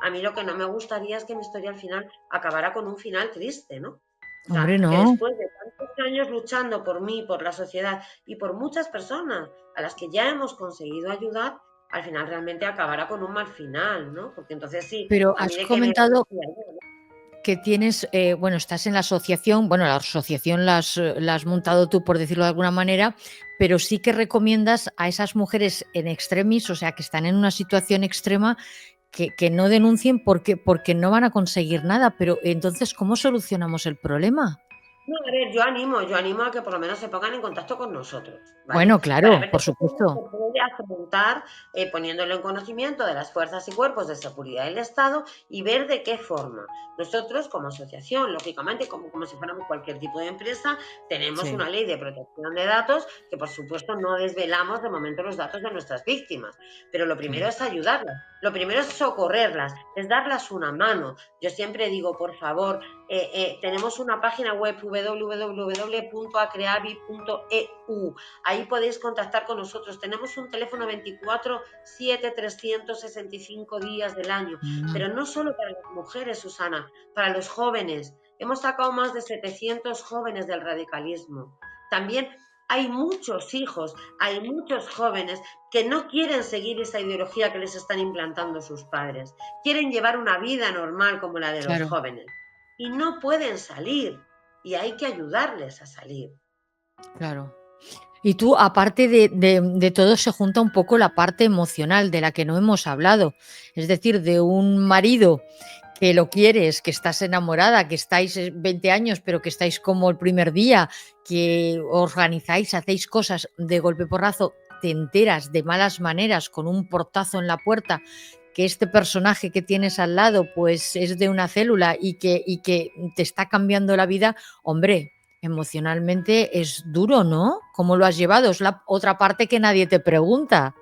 A mí lo que no me gustaría es que mi historia al final acabara con un final triste, ¿no? O sea, Hombre, que no. después de tantos años luchando por mí, por la sociedad y por muchas personas a las que ya hemos conseguido ayudar, al final realmente acabara con un mal final, ¿no? Porque entonces sí, Pero a mí has de qué me comentado beneficiaría, ¿no? que tienes, bueno, estás en la asociación, bueno, la asociación la has montado tú, por decirlo de alguna manera, pero sí que recomiendas a esas mujeres en extremis, o sea, que están en una situación extrema, que no denuncien porque no van a conseguir nada. Pero entonces, ¿cómo solucionamos el problema? No, a ver, yo animo a que por lo menos se pongan en contacto con nosotros, ¿vale? Bueno, Para claro, ver de por qué forma supuesto. se puede afrontar, poniéndolo en conocimiento de las fuerzas y cuerpos de seguridad del Estado y ver de qué forma. Nosotros, como asociación, lógicamente, como si fuéramos cualquier tipo de empresa, tenemos Sí, una ley de protección de datos que, por supuesto, no desvelamos de momento los datos de nuestras víctimas. Pero lo primero sí. es ayudarlas, lo primero es socorrerlas, es darlas una mano. Yo siempre digo, por favor, tenemos una página web www.acreavi.eu. Ahí podéis contactar con nosotros. Tenemos un teléfono 24/7, 365 días del año. Mm, Pero no solo para las mujeres, Susana, para los jóvenes. Hemos sacado más de 700 jóvenes del radicalismo. También hay muchos hijos, hay muchos jóvenes que no quieren seguir esa ideología que les están implantando sus padres. Quieren llevar una vida normal como la de los claro, jóvenes y no pueden salir y hay que ayudarles a salir. claro. Y tú, aparte de todo, se junta un poco la parte emocional de la que no hemos hablado. Es decir, de un marido que lo quieres, que estás enamorada, que estáis 20 años, pero que estáis como el primer día, que organizáis, hacéis cosas de golpe porrazo, te enteras de malas maneras con un portazo en la puerta que este personaje que tienes al lado pues es de una célula y que te está cambiando la vida, hombre, emocionalmente es duro, ¿no? ¿Cómo lo has llevado? Es la otra parte que nadie te pregunta.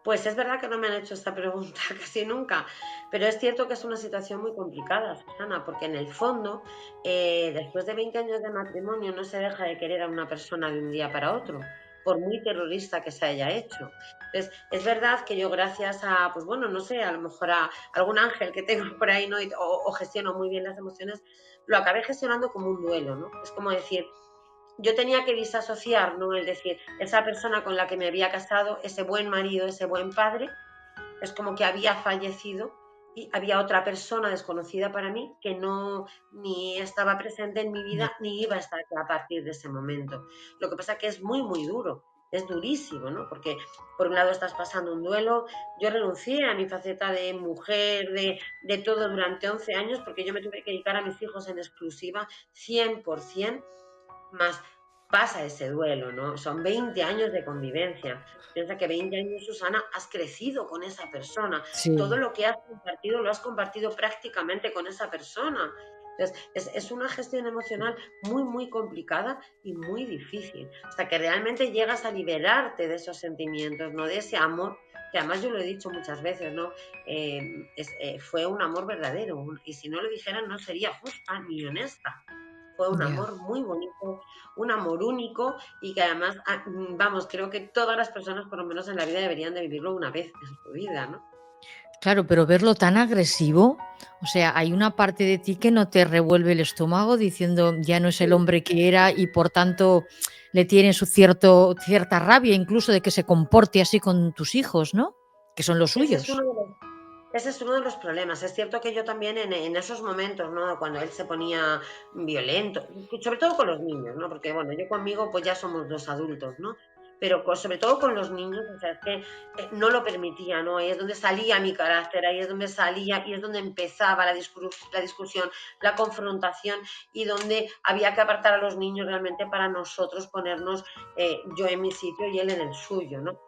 Pues es verdad que no me han hecho esta pregunta casi nunca, pero es cierto que es una situación muy complicada, Susana, porque en el fondo, después de 20 años de matrimonio, no se deja de querer a una persona de un día para otro, por muy terrorista que se haya hecho. Entonces, es verdad que yo gracias a, pues bueno, no sé, a lo mejor a algún ángel que tengo por ahí, ¿no? O gestiono muy bien las emociones, lo acabé gestionando como un duelo, ¿no? Es como decir, yo tenía que disasociar, ¿no? Es decir, esa persona con la que me había casado, ese buen marido, ese buen padre, es como que había fallecido y había otra persona desconocida para mí que no ni estaba presente en mi Ya, vida ni iba a estar a partir de ese momento. Lo que pasa que es muy, muy duro. Es durísimo, ¿no? Porque por un lado estás pasando un duelo. Yo renuncié a mi faceta de mujer, de todo durante 11 años, porque yo me tuve que dedicar a mis hijos en exclusiva, 100%, más pasa ese duelo, ¿no? Son 20 años de convivencia. Piensa que 20 años, Susana, has crecido con esa persona. Todo sí, lo que has compartido lo has compartido prácticamente con esa persona. Entonces, es una gestión emocional muy, muy complicada y muy difícil, hasta que realmente llegas a liberarte de esos sentimientos, ¿no? De ese amor, que además yo lo he dicho muchas veces, ¿no? Fue un amor verdadero, y si no lo dijeran no sería justa ni honesta. Fue un ya. amor muy bonito, un amor único y que además, vamos, creo que todas las personas, por lo menos en la vida, deberían de vivirlo una vez en su vida, ¿no? Claro, pero verlo tan agresivo, o sea, hay una parte de ti que no te revuelve el estómago diciendo ya no es el Sí, hombre que era y por tanto le tienes su cierta rabia incluso de que se comporte así con tus hijos, ¿no? Que son los ese es uno suyos. de los, ese es uno de los problemas. Es cierto que yo también en esos momentos, ¿no? Cuando él se ponía violento, sobre todo con los niños, ¿no? Porque, bueno, yo conmigo pues ya somos dos adultos, ¿no? Pero sobre todo con los niños, o sea, es que no lo permitía, ¿no? Ahí es donde salía mi carácter, ahí es donde salía y es donde empezaba la discusión, la confrontación y donde había que apartar a los niños realmente para nosotros ponernos yo en mi sitio y él en el suyo, ¿no?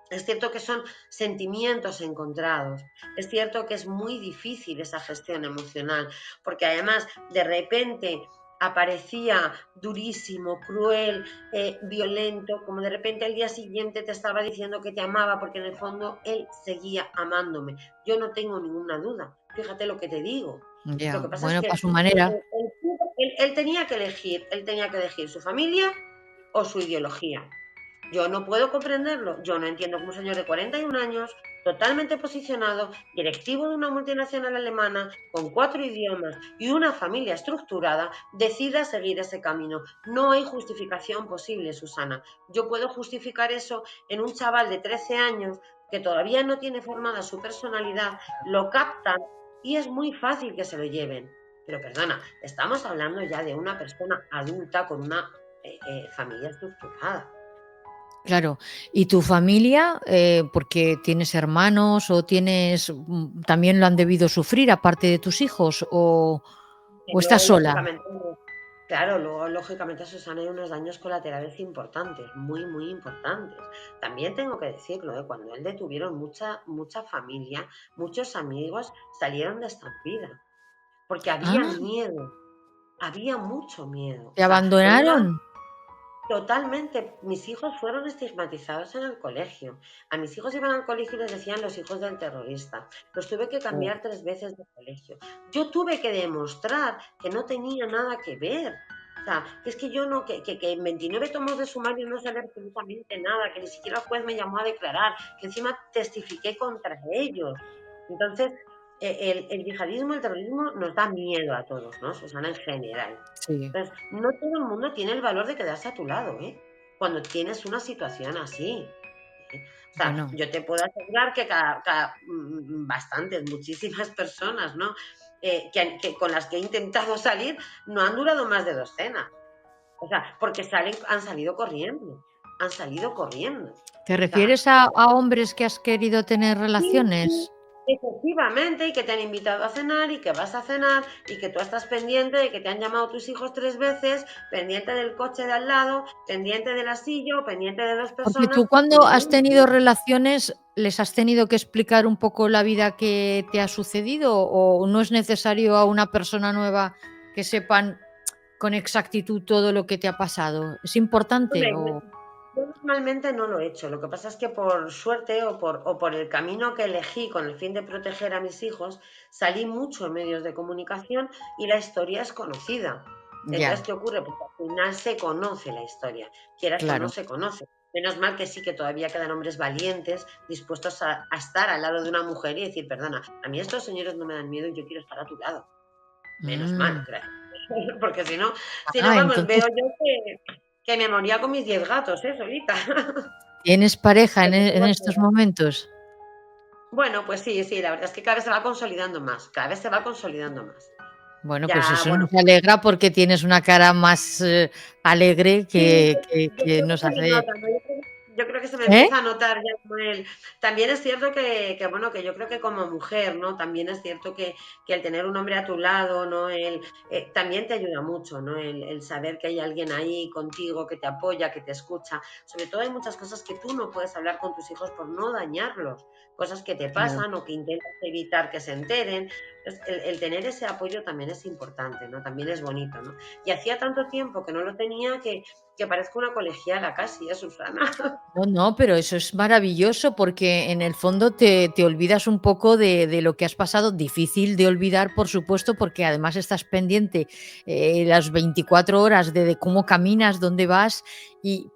Es cierto que son sentimientos encontrados, es cierto que es muy difícil esa gestión emocional, porque además de repente aparecía durísimo, cruel, violento, como de repente al día siguiente te estaba diciendo que te amaba, porque en el fondo él seguía amándome. Yo no tengo ninguna duda, fíjate lo que te digo. Lo Ya, que pasa es bueno, que a su manera. él él tenía que elegir su familia o su ideología. Yo no puedo comprenderlo. Yo no entiendo cómo un señor de 41 años, totalmente posicionado, directivo de una multinacional alemana, con 4 idiomas y una familia estructurada, decida seguir ese camino. No hay justificación posible, Susana. Yo puedo justificar eso en un chaval de 13 años que todavía no tiene formada su personalidad, lo captan y es muy fácil que se lo lleven. Pero perdona, estamos hablando ya de una persona adulta con una familia estructurada. Claro. ¿Y tu familia, porque tienes hermanos o tienes, también lo han debido sufrir aparte de tus hijos Que o estás luego, sola? lógicamente, claro, luego, lógicamente, Susana, hay unos daños colaterales importantes, muy, muy importantes. También tengo que decirlo, ¿eh? Cuando él detuvieron, mucha familia, muchos amigos salieron de esta vida, porque había Ah, miedo, había mucho miedo. O ¿te sea, por un lado, abandonaron? totalmente, mis hijos fueron estigmatizados en el colegio. A mis hijos iban al colegio y les decían los hijos del terrorista. Los tuve que Oh, cambiar 3 veces de colegio. Yo tuve que demostrar que no tenía nada que ver. O sea, que es que yo no, que en 29 tomos de sumario no sale absolutamente nada, que ni siquiera el juez me llamó a declarar, que encima testifiqué contra ellos. Entonces, el yihadismo, el terrorismo nos da miedo a todos, ¿no? Susana, en general. sí. Entonces, no todo el mundo tiene el valor de quedarse a tu lado, ¿eh? cuando tienes una situación así. O sea, Bueno, yo te puedo asegurar que bastantes, muchísimas personas, ¿no? Que con las que he intentado salir no han durado más de 2 cenas. O sea, porque han salido corriendo. Han salido corriendo. ¿te O sea, refieres a hombres que has querido tener sí, sí, relaciones? efectivamente, y que te han invitado a cenar y que vas a cenar y que tú estás pendiente de que te han llamado tus hijos 3 veces, pendiente del coche de al lado, pendiente del asillo, pendiente de dos Porque personas tú y cuando no has hay tenido ninguna. relaciones, ¿les has tenido que explicar un poco la vida que te ha sucedido o no es necesario a una persona nueva que sepan con exactitud todo lo que te ha pasado? ¿Es importante Hombre, o yo normalmente no lo he hecho. Lo que pasa es que por suerte o por el camino que elegí con el fin de proteger a mis hijos, salí mucho en medios de comunicación y la historia es conocida. Entonces, ya, ¿qué ocurre? Pues al final se conoce la historia, quieras o no claro? se conoce. Menos mal que sí que todavía quedan hombres valientes dispuestos a estar al lado de una mujer y decir, perdona, a mí estos señores no me dan miedo y yo quiero estar a tu lado. Menos mal, Mm. gracias. Porque si no, vamos, Entonces, veo yo que me moría con mis 10 gatos, solita. ¿tienes pareja Porque en tengo estos miedo. momentos? Bueno, pues sí, sí, la verdad es que cada vez se va consolidando más, cada vez se va consolidando más. Bueno, pues Ya, eso bueno, nos alegra porque tienes una cara más alegre sí, que yo creo que nos se me hace... nota, ¿no? Yo creo que se me ¿Eh? empieza a notar ya como el... También es cierto bueno, que yo creo que como mujer, ¿no? También es cierto que el tener un hombre a tu lado, ¿no? También te ayuda mucho, ¿no? El saber que hay alguien ahí contigo que te apoya, que te escucha. Sobre todo hay muchas cosas que tú no puedes hablar con tus hijos por no dañarlos, cosas que te Claro. pasan o que intentas evitar que se enteren. Entonces, el tener ese apoyo también es importante, ¿no? También es bonito, ¿no? Y hacía tanto tiempo que no lo tenía que parezco una colegiala casi, Susana. No, no, pero eso es maravilloso porque en el fondo te olvidas un poco de lo que has pasado, difícil de olvidar, por supuesto, porque además estás pendiente las 24 horas de cómo caminas, dónde vas,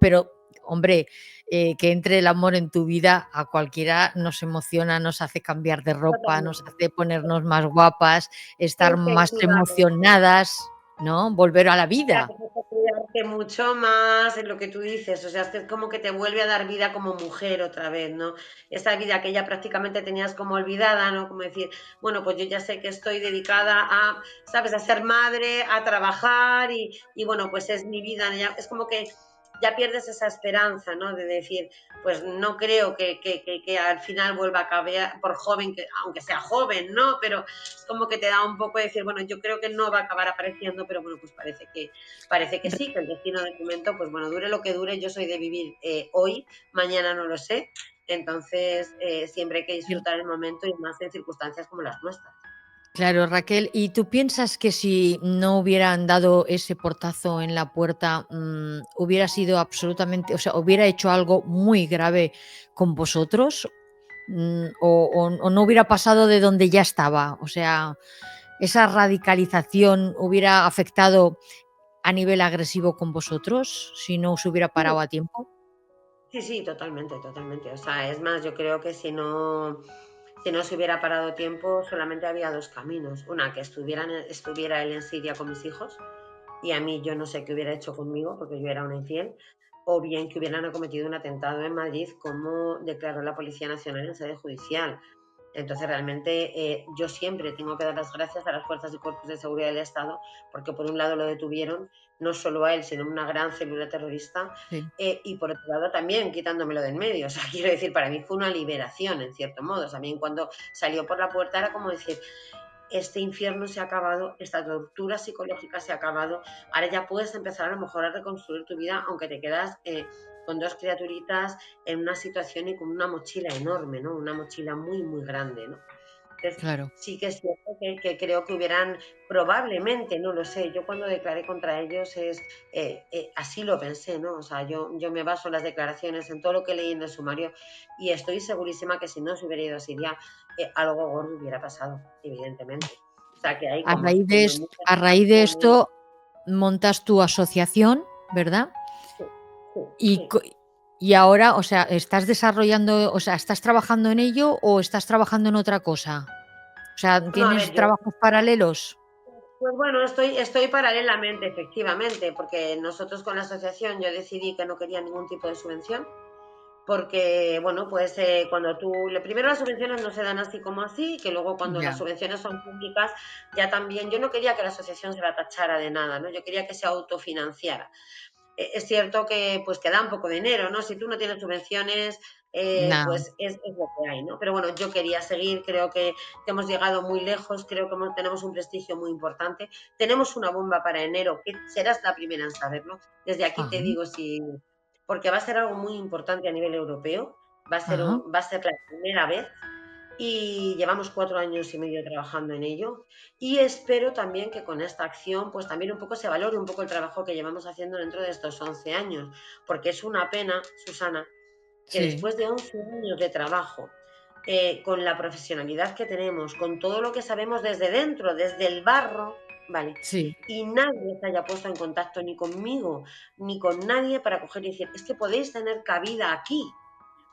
pero, hombre, que entre el amor en tu vida a cualquiera nos emociona, nos hace cambiar de ropa, nos Totalmente. hace ponernos más guapas, estar más Efectivamente. emocionadas, ¿no? Volver a la Te vida. hace cuidarte mucho más en lo que tú dices, o sea, es como que te vuelve a dar vida como mujer otra vez, ¿no? Esa vida que ya prácticamente tenías como olvidada, ¿no? Como decir, bueno, pues yo ya sé que estoy dedicada ¿sabes?, a ser madre, a trabajar y bueno, pues es mi vida, es como que ya pierdes esa esperanza, ¿no? De decir, pues no creo que al final vuelva a cambiar, por joven, aunque sea joven, ¿no? Pero es como que te da un poco de decir, bueno, yo creo que no va a acabar apareciendo, pero bueno, pues parece que sí, que el destino del momento, pues bueno, dure lo que dure, yo soy de vivir hoy, mañana no lo sé, entonces siempre hay que disfrutar el momento y más en circunstancias como las nuestras. Claro, Raquel, ¿y tú piensas que si no hubieran dado ese portazo en la puerta, hubiera sido absolutamente, o sea, hubiera hecho algo muy grave con vosotros? O no hubiera pasado de donde ya estaba? O sea, ¿esa radicalización hubiera afectado a nivel agresivo con vosotros si no os hubiera Sí, parado a tiempo? sí, sí, totalmente, totalmente. O sea, es más, yo creo que si no se hubiera parado tiempo, solamente había dos caminos. Una, que estuviera él en Siria con mis hijos, y a mí yo no sé qué hubiera hecho conmigo porque yo era una infiel, o bien que hubieran cometido un atentado en Madrid como declaró la Policía Nacional en sede judicial. Entonces, realmente yo siempre tengo que dar las gracias a las fuerzas y cuerpos de seguridad del Estado porque por un lado lo detuvieron, no solo a él, sino a una gran célula terrorista, Sí. y por otro lado también quitándomelo de en medio. O sea, quiero decir, para mí fue una liberación en cierto modo. O sea, a mí cuando salió por la puerta era como decir, este infierno se ha acabado, esta tortura psicológica se ha acabado, ahora ya puedes empezar a lo mejor a reconstruir tu vida, aunque te quedas con dos criaturitas en una situación y con una mochila enorme, ¿no? Una mochila muy, muy grande, ¿no? Entonces, Claro. sí que es cierto que creo que hubieran, probablemente, no lo sé, yo cuando declaré contra ellos así lo pensé, ¿no? O sea, yo me baso en las declaraciones, en todo lo que leí en el sumario y estoy segurísima que si no se hubiera ido a Siria, algo gordo hubiera pasado, evidentemente. O sea, que hay A raíz de, como en muchas a raíz de situaciones. esto montas tu asociación, ¿verdad? Sí, sí, Y, sí. co- y ahora, o sea, ¿estás desarrollando, o sea, estás trabajando en ello o estás trabajando en otra cosa? O sea, No, a ver, ¿tienes yo trabajos paralelos? Pues bueno, estoy paralelamente, efectivamente, porque nosotros con la asociación yo decidí que no quería ningún tipo de subvención, porque, bueno, pues cuando primero las subvenciones no se dan así como así, que luego cuando las Ya, subvenciones son públicas, ya también, yo no quería que la asociación se la tachara de nada, ¿no? Yo quería que se autofinanciara. Es cierto que pues que da un poco de dinero, ¿no? Si tú no tienes subvenciones, no. pues es lo que hay, ¿no? Pero bueno, yo quería seguir, creo que hemos llegado muy lejos, creo que tenemos un prestigio muy importante. Tenemos una bomba para enero, que serás la primera en saberlo. Desde aquí te Ajá, digo, si, porque va a ser algo muy importante a nivel europeo, ajá, va a ser la primera vez y llevamos 4 años y medio trabajando en ello y espero también que con esta acción pues también un poco se valore un poco el trabajo que llevamos haciendo dentro de estos 11 años, porque es una pena, Susana, que sí, después de 11 años de trabajo, con la profesionalidad que tenemos, con todo lo que sabemos desde dentro, desde el barro, ¿vale? sí. Y nadie se haya puesto en contacto ni conmigo ni con nadie para coger y decir, es que podéis tener cabida aquí,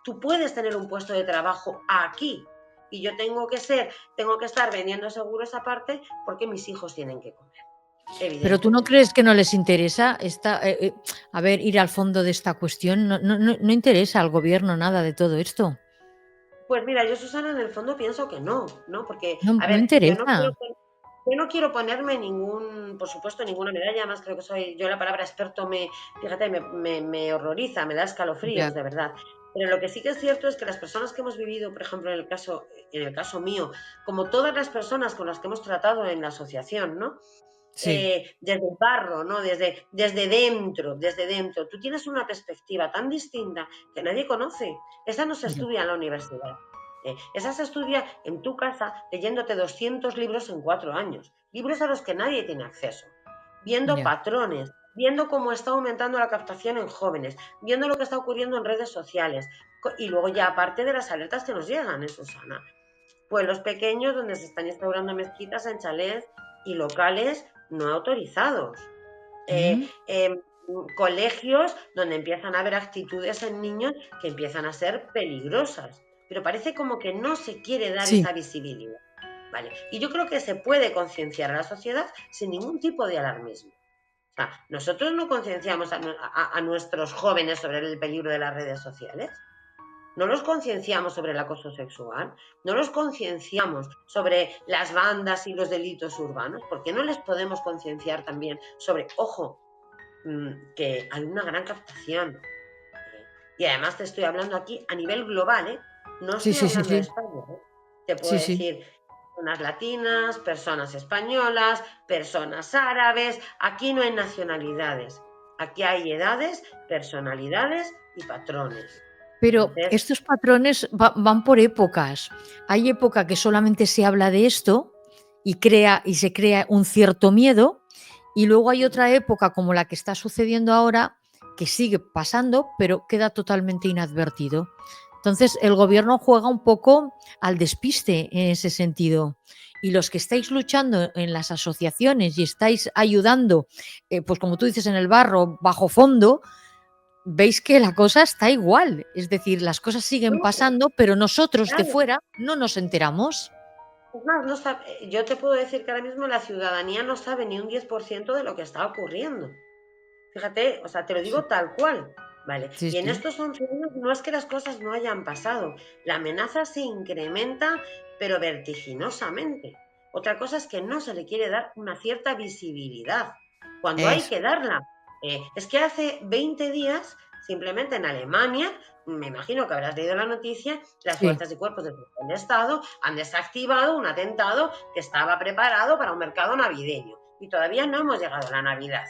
tú puedes tener un puesto de trabajo aquí y yo tengo que estar vendiendo seguros aparte porque mis hijos tienen que comer, Pero ¿tú no evidentemente. crees que no les interesa a ver, ir al fondo de esta cuestión? No interesa al gobierno nada de todo esto. Pues mira, yo, Susana, en el fondo pienso que no, ¿no? Porque, No, a no ver, interesa. yo no quiero ponerme por supuesto, ninguna medalla, además creo que yo la palabra experto fíjate, me horroriza, me da Ya, escalofríos, de verdad. Pero lo que sí que es cierto es que las personas que hemos vivido, por ejemplo, en el caso mío, como todas las personas con las que hemos tratado en la asociación, ¿no? sí, Desde el barro, ¿no? Desde dentro. Tú tienes una perspectiva tan distinta que nadie conoce. Esa no se ya, estudia en la universidad. Esa se estudia en tu casa leyéndote 200 libros en 4 años. Libros a los que nadie tiene acceso. Viendo ya. patrones, viendo cómo está aumentando la captación en jóvenes, viendo lo que está ocurriendo en redes sociales. Y luego ya aparte de las alertas que nos llegan, Susana. Pueblos pequeños donde se están instaurando mezquitas en chalés y locales no autorizados. Eh, Mm, eh, Colegios donde empiezan a haber actitudes en niños que empiezan a ser peligrosas. Pero parece como que no se quiere dar sí, esa visibilidad. ¿Vale? Y yo creo que se puede concienciar a la sociedad sin ningún tipo de alarmismo. O sea, nosotros no concienciamos a nuestros jóvenes sobre el peligro de las redes sociales. No los concienciamos sobre el acoso sexual, no los concienciamos sobre las bandas y los delitos urbanos. ¿Por qué no les podemos concienciar también sobre, ojo, que hay una gran captación? Y además te estoy hablando aquí a nivel global, ¿eh? No sí, estoy sí, sí, hablando de sí, España, ¿eh? Te puedo sí, sí. decir personas latinas, personas españolas, personas árabes. Aquí no hay nacionalidades. Aquí hay edades, personalidades y patrones. Pero Entonces, estos patrones van por épocas. Hay época que solamente se habla de esto y se crea un cierto miedo, y luego hay otra época como la que está sucediendo ahora que sigue pasando, pero queda totalmente inadvertido. Entonces, el gobierno juega un poco al despiste en ese sentido. Y los que estáis luchando en las asociaciones y estáis ayudando, pues como tú dices, en el barro, bajo fondo, veis que la cosa está igual. Es decir, las cosas siguen no, pasando, pero nosotros de claro. fuera no nos enteramos. Es más, yo te puedo decir que ahora mismo la ciudadanía no sabe ni un 10% de lo que está ocurriendo. Fíjate, o sea, te lo Sí, digo tal cual, ¿vale? sí, Y en sí. estos 11 años no es que las cosas no hayan pasado, la amenaza se incrementa, pero vertiginosamente. Otra cosa es que no se le quiere dar una cierta visibilidad, cuando hay Eso. que darla. Es que hace 20 días, simplemente en Alemania, me imagino que habrás leído la noticia, las Sí, fuerzas y cuerpos de seguridad del Estado han desactivado un atentado que estaba preparado para un mercado navideño. Y todavía no hemos llegado a la Navidad.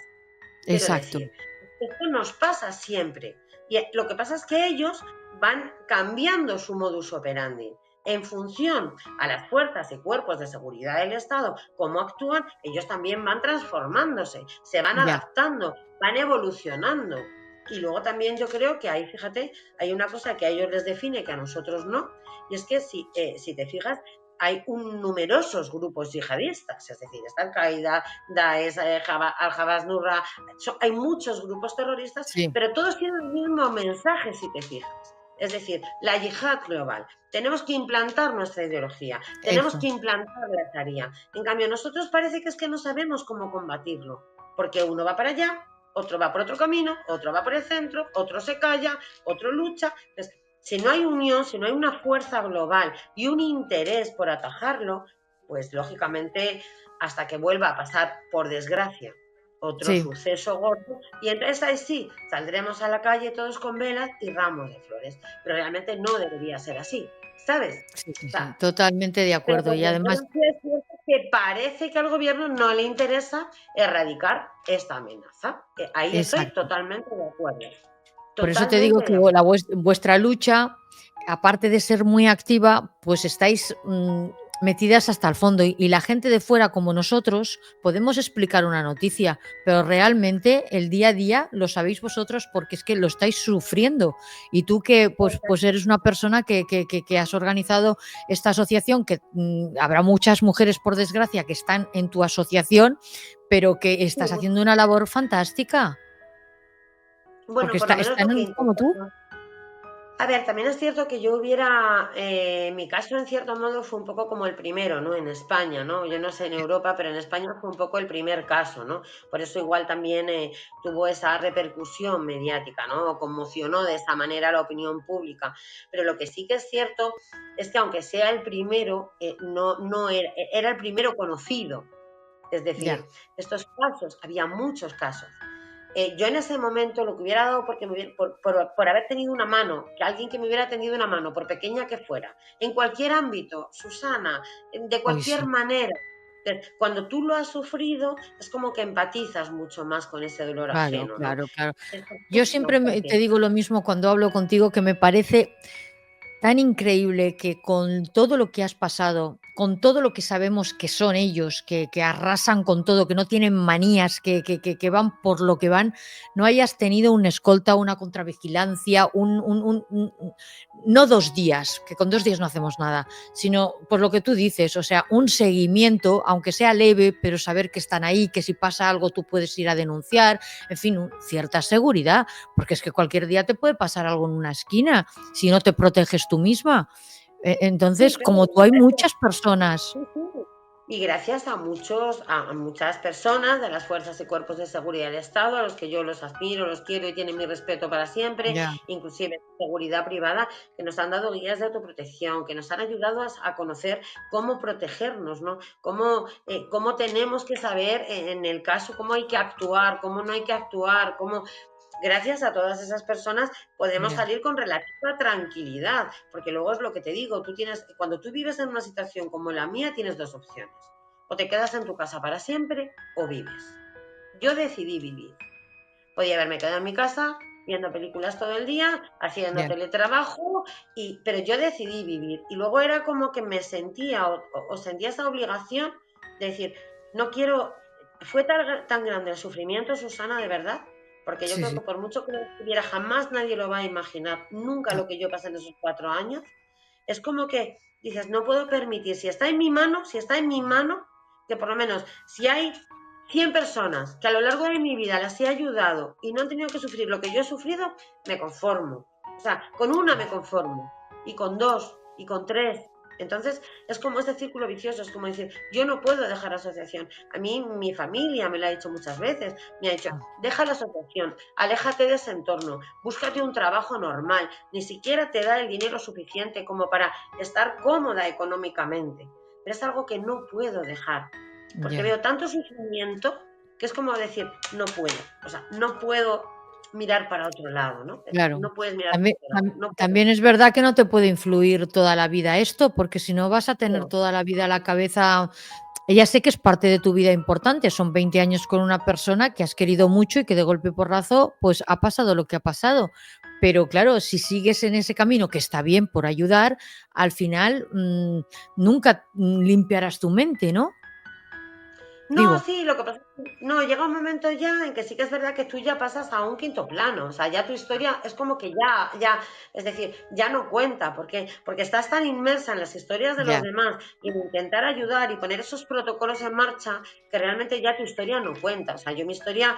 Quiero exacto. decir, esto nos pasa siempre. Y lo que pasa es que ellos van cambiando su modus operandi. En función a las fuerzas y cuerpos de seguridad del Estado, cómo actúan, ellos también van transformándose, se van Ya. adaptando, van evolucionando. Y luego también yo creo que ahí, fíjate, hay una cosa que a ellos les define que a nosotros no, y es que si te fijas, hay numerosos grupos yihadistas, es decir, está Al-Qaeda, Daesh, Al-Jabas Nurra, hay muchos grupos terroristas, Sí, pero todos tienen el mismo mensaje, si te fijas. Es decir, la yihad global. Tenemos que implantar nuestra ideología, tenemos Eso. que implantar la sharia. En cambio, nosotros parece que es que no sabemos cómo combatirlo, porque uno va para allá, otro va por otro camino, otro va por el centro, otro se calla, otro lucha. Entonces, si no hay unión, si no hay una fuerza global y un interés por atajarlo, pues lógicamente hasta que vuelva a pasar, por desgracia, otro Sí, suceso gordo, y entonces ahí sí, saldremos a la calle todos con velas y ramos de flores, pero realmente no debería ser así, ¿sabes? sí, sí, O sí, sea, totalmente de pero acuerdo. por Y además, desgracia es cierto que parece que al gobierno no le interesa erradicar esta amenaza. Ahí estoy exacto. totalmente de acuerdo. Por eso te digo Totalmente que de acuerdo. vuestra lucha, aparte de ser muy activa, pues estáis metidas hasta el fondo y la gente de fuera como nosotros podemos explicar una noticia, pero realmente el día a día lo sabéis vosotros porque es que lo estáis sufriendo. Y tú que pues eres una persona que has organizado esta asociación, que habrá muchas mujeres, por desgracia, que están en tu asociación, pero que Sí, estás haciendo una labor fantástica, bueno, porque por lo menos están lo que como tú. intentamos. A ver, también es cierto que yo hubiera, mi caso en cierto modo fue un poco como el primero, ¿no? En España, ¿no? Yo no sé en Europa, pero en España fue un poco el primer caso, ¿no? Por eso igual también tuvo esa repercusión mediática, ¿no? Conmocionó de esa manera la opinión pública. Pero lo que sí que es cierto es que aunque sea el primero, no era el primero conocido. Es Ya. decir, estos casos, había muchos casos. Yo en ese momento lo que hubiera dado porque por haber tenido una mano, que alguien que me hubiera tendido una mano, por pequeña que fuera, en cualquier ámbito, Susana, de Hoy cualquier sí. manera. Cuando tú lo has sufrido, es como que empatizas mucho más con ese dolor Claro, ajeno, ¿no? claro, claro. Yo No, siempre te porque digo lo mismo cuando hablo contigo, que me parece tan increíble que con todo lo que has pasado, con todo lo que sabemos que son ellos, que arrasan con todo, que no tienen manías, que van por lo que van, no hayas tenido un escolta, una contravigilancia, no 2 días, que con 2 días no hacemos nada, sino por lo que tú dices, o sea, un seguimiento, aunque sea leve, pero saber que están ahí, que si pasa algo tú puedes ir a denunciar, en fin, cierta seguridad, porque es que cualquier día te puede pasar algo en una esquina si no te proteges tú misma. sí, Entonces, claro, como tú, hay muchas personas. sí, sí. Y gracias a muchas personas de las fuerzas y cuerpos de seguridad del Estado, a los que yo los admiro, los quiero y tienen mi respeto para siempre, Ya, inclusive seguridad privada, que nos han dado guías de autoprotección, que nos han ayudado a conocer cómo protegernos, ¿no? Cómo tenemos que saber en el caso, cómo hay que actuar, cómo no hay que actuar, cómo gracias a todas esas personas podemos ya, salir con relativa tranquilidad, porque luego es lo que te digo, cuando tú vives en una situación como la mía, tienes dos opciones, o te quedas en tu casa para siempre o vives. Yo decidí vivir. Podía haberme quedado en mi casa viendo películas todo el día, haciendo ya. teletrabajo, pero yo decidí vivir. Y luego era como que me sentía o sentía esa obligación de decir, no quiero, fue tan grande el sufrimiento, Susana, de verdad, porque yo Sí, creo sí. que por mucho que lo estuviera, jamás nadie lo va a imaginar, nunca No, lo que yo pasé en esos 4 años. Es como que dices, no puedo permitir, si está en mi mano, que por lo menos, si hay 100 personas que a lo largo de mi vida las he ayudado y no han tenido que sufrir lo que yo he sufrido, me conformo. O sea, con una me conformo, y con dos, y con tres. Entonces, es como este círculo vicioso, es como decir, yo no puedo dejar la asociación. A mí, mi familia me lo ha dicho muchas veces, me ha dicho, no. deja la asociación, aléjate de ese entorno, búscate un trabajo normal, ni siquiera te da el dinero suficiente como para estar cómoda económicamente. Pero es algo que no puedo dejar, porque Ya. veo tanto sufrimiento que es como decir, no puedo, o sea, no puedo mirar para otro lado, ¿no? Claro. No puedes mirar para También otro lado, no puedes. también es verdad que no te puede influir toda la vida esto, porque si no vas a tener No, toda la vida la cabeza. Ya sé que es parte de tu vida importante, son 20 años con una persona que has querido mucho y que de golpe y porrazo, pues ha pasado lo que ha pasado. Pero claro, si sigues en ese camino, que está bien por ayudar, al final nunca limpiarás tu mente, ¿no? No, Digo, sí, lo que pasa es que no, llega un momento ya en que sí que es verdad que tú ya pasas a un quinto plano, o sea, ya tu historia es como que es decir, ya no cuenta, porque estás tan inmersa en las historias de los ya, demás y en intentar ayudar y poner esos protocolos en marcha que realmente ya tu historia no cuenta, o sea, yo mi historia,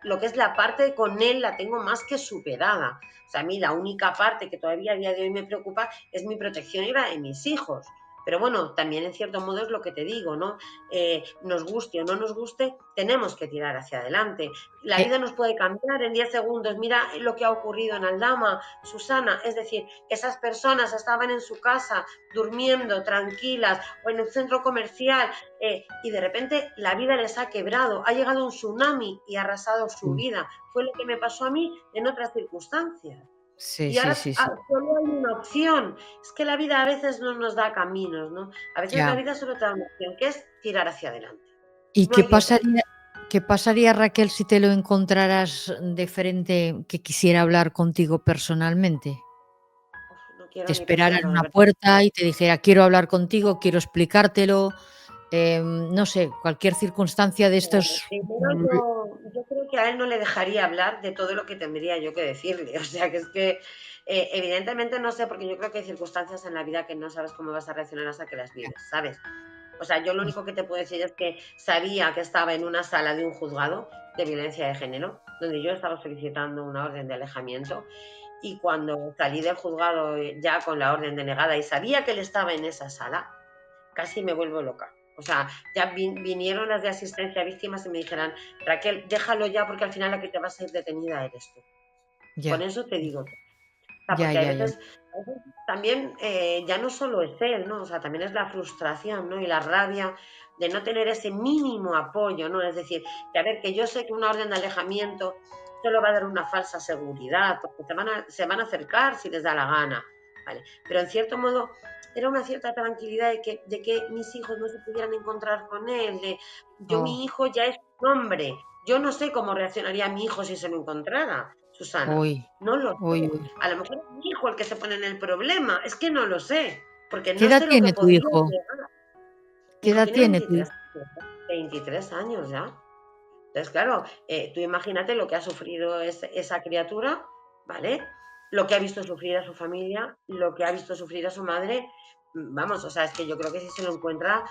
lo que es la parte con él la tengo más que superada, o sea, a mí la única parte que todavía a día de hoy me preocupa es mi protección y la de mis hijos. Pero bueno, también en cierto modo es lo que te digo, ¿no? Nos guste o no nos guste, tenemos que tirar hacia adelante. La eh, vida nos puede cambiar en 10 segundos. Mira lo que ha ocurrido en Aldama, Susana. Es decir, esas personas estaban en su casa durmiendo tranquilas o en un centro comercial y de repente la vida les ha quebrado. Ha llegado un tsunami y ha arrasado su sí, vida. Fue lo que me pasó a mí en otras circunstancias. sí, Y sí, ahora sí, sí, solo hay una opción. Es que la vida a veces no nos da caminos, ¿no? A veces la ya. vida solo te da una opción, que es tirar hacia adelante. ¿Y No hay otra. qué pasaría, Raquel, si te lo encontraras de frente que quisiera hablar contigo personalmente? Uf, no quiero Te ni esperara en pensarlo, de una verdad. puerta y te dijera, quiero hablar contigo, quiero explicártelo, no sé, cualquier circunstancia de estos. Primero yo creo que a él no le dejaría hablar de todo lo que tendría yo que decirle. O sea, que es que evidentemente no sé, porque yo creo que hay circunstancias en la vida que no sabes cómo vas a reaccionar hasta que las vives, ¿sabes? O sea, yo lo único que te puedo decir es que sabía que estaba en una sala de un juzgado de violencia de género, donde yo estaba solicitando una orden de alejamiento y cuando salí del juzgado ya con la orden denegada y sabía que él estaba en esa sala, casi me vuelvo loca. O sea, ya vinieron las de asistencia a víctimas y me dijeran, Raquel, déjalo ya porque al final la que te vas a ir detenida eres tú. Con Ya, eso te digo. O sea, ya, porque ya, ya. a veces también ya no solo es él, ¿no? O sea, también es la frustración, ¿no? Y la rabia de no tener ese mínimo apoyo, ¿no? Es decir, que a ver, que yo sé que una orden de alejamiento solo va a dar una falsa seguridad, porque se van a acercar si les da la gana, ¿vale? Pero en cierto modo era una cierta tranquilidad de que mis hijos no se pudieran encontrar con él, Oh, mi hijo ya es un hombre, yo no sé cómo reaccionaría mi hijo si se lo encontrara, Susana, uy, no lo uy, sé. uy. A lo mejor es mi hijo el que se pone en el problema, es que no lo sé, porque ¿Qué no edad sé lo que tiene tu podría hijo? llegar. ¿Qué Mi hijo edad tiene tiene tu 23 hijo? años, 23 años ya. Entonces, claro, tú imagínate lo que ha sufrido esa criatura, ¿vale? Lo que ha visto sufrir a su familia, lo que ha visto sufrir a su madre. Vamos, o sea, es que yo creo que si se lo encuentra,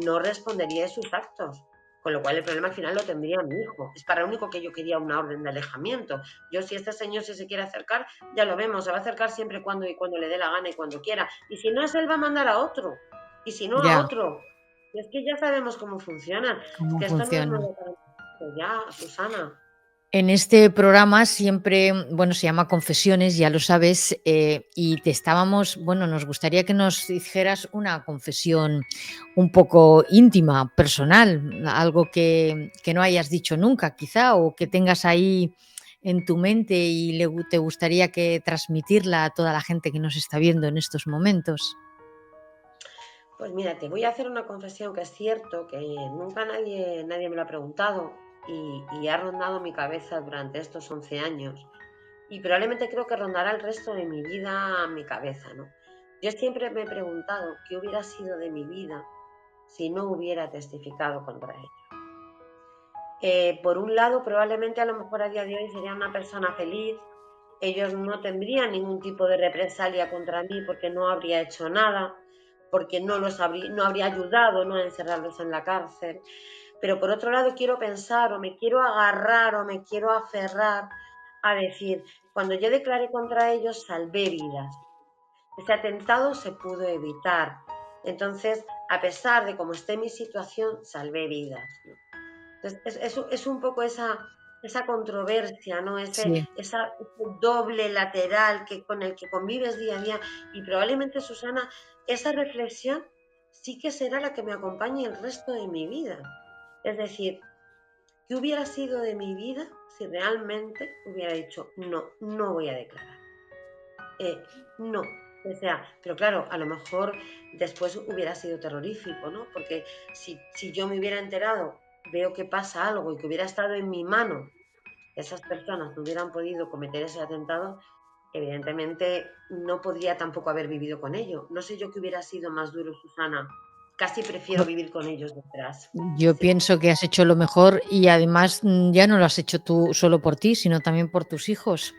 no respondería de sus actos. Con lo cual el problema al final lo tendría mi hijo. Es para lo único que yo quería una orden de alejamiento. Yo si este señor si se quiere acercar, ya lo vemos, se va a acercar siempre cuando le dé la gana y cuando quiera. Y si no es él, va a mandar a otro. Y si no a Ya, otro. Y es que ya sabemos cómo funciona. Es ¿cómo que esto no es funciona? nuevo para ya, Susana. En este programa siempre, bueno, se llama Confesiones, ya lo sabes, y te estábamos, bueno, nos gustaría que nos dijeras una confesión un poco íntima, personal, algo que no hayas dicho nunca, quizá, o que tengas ahí en tu mente y te gustaría que transmitirla a toda la gente que nos está viendo en estos momentos. Pues mira, te voy a hacer una confesión que es cierto, que nunca nadie me lo ha preguntado y ha rondado mi cabeza durante estos 11 años y probablemente creo que rondará el resto de mi vida mi cabeza, ¿no? Yo siempre me he preguntado qué hubiera sido de mi vida si no hubiera testificado contra ella. Por un lado, probablemente a lo mejor a día de hoy sería una persona feliz, ellos no tendrían ningún tipo de represalia contra mí porque no habría hecho nada, porque no habría ayudado, ¿no?, a encerrarlos en la cárcel. Pero por otro lado quiero pensar o me quiero agarrar o me quiero aferrar a decir, cuando yo declaré contra ellos salvé vidas. Ese atentado se pudo evitar. Entonces, a pesar de cómo esté mi situación, salvé vidas, ¿no? Entonces, es un poco esa controversia, ¿no? Sí, Ese doble lateral con el que convives día a día. Y probablemente, Susana, esa reflexión sí que será la que me acompañe el resto de mi vida. Es decir, ¿qué hubiera sido de mi vida si realmente hubiera dicho, no, no voy a declarar? No. O sea, pero claro, a lo mejor después hubiera sido terrorífico, ¿no? Porque si yo me hubiera enterado, veo que pasa algo y que hubiera estado en mi mano, esas personas no hubieran podido cometer ese atentado, evidentemente no podría tampoco haber vivido con ello. No sé yo qué hubiera sido más duro, Susana. Casi prefiero No, vivir con ellos detrás. yo Sí. pienso que has hecho lo mejor y además ya no lo has hecho tú solo por ti, sino también por tus hijos.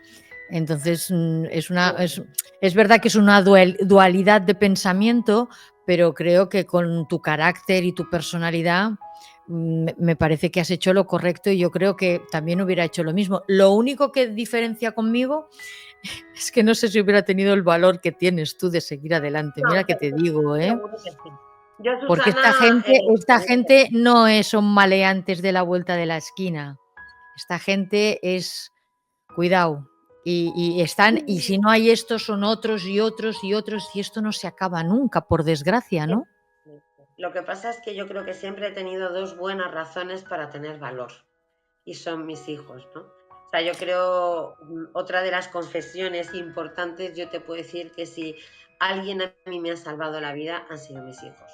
Entonces, es verdad que es una dualidad de pensamiento, pero creo que con tu carácter y tu personalidad me parece que has hecho lo correcto y yo creo que también hubiera hecho lo mismo. Lo único que diferencia conmigo es que no sé si hubiera tenido el valor que tienes tú de seguir adelante. No, Mira que te digo, ¿eh? seguro que sí. Yo, Porque Susana, esta gente no son maleantes de la vuelta de la esquina. Esta gente es, cuidado, y están, y si no hay estos, son otros y otros y otros, y esto no se acaba nunca, por desgracia, ¿no? lo que pasa es que yo creo que siempre he tenido dos buenas razones para tener valor y son mis hijos, ¿no? O sea, yo creo, otra de las confesiones importantes, yo te puedo decir que si alguien a mí me ha salvado la vida, han sido mis hijos.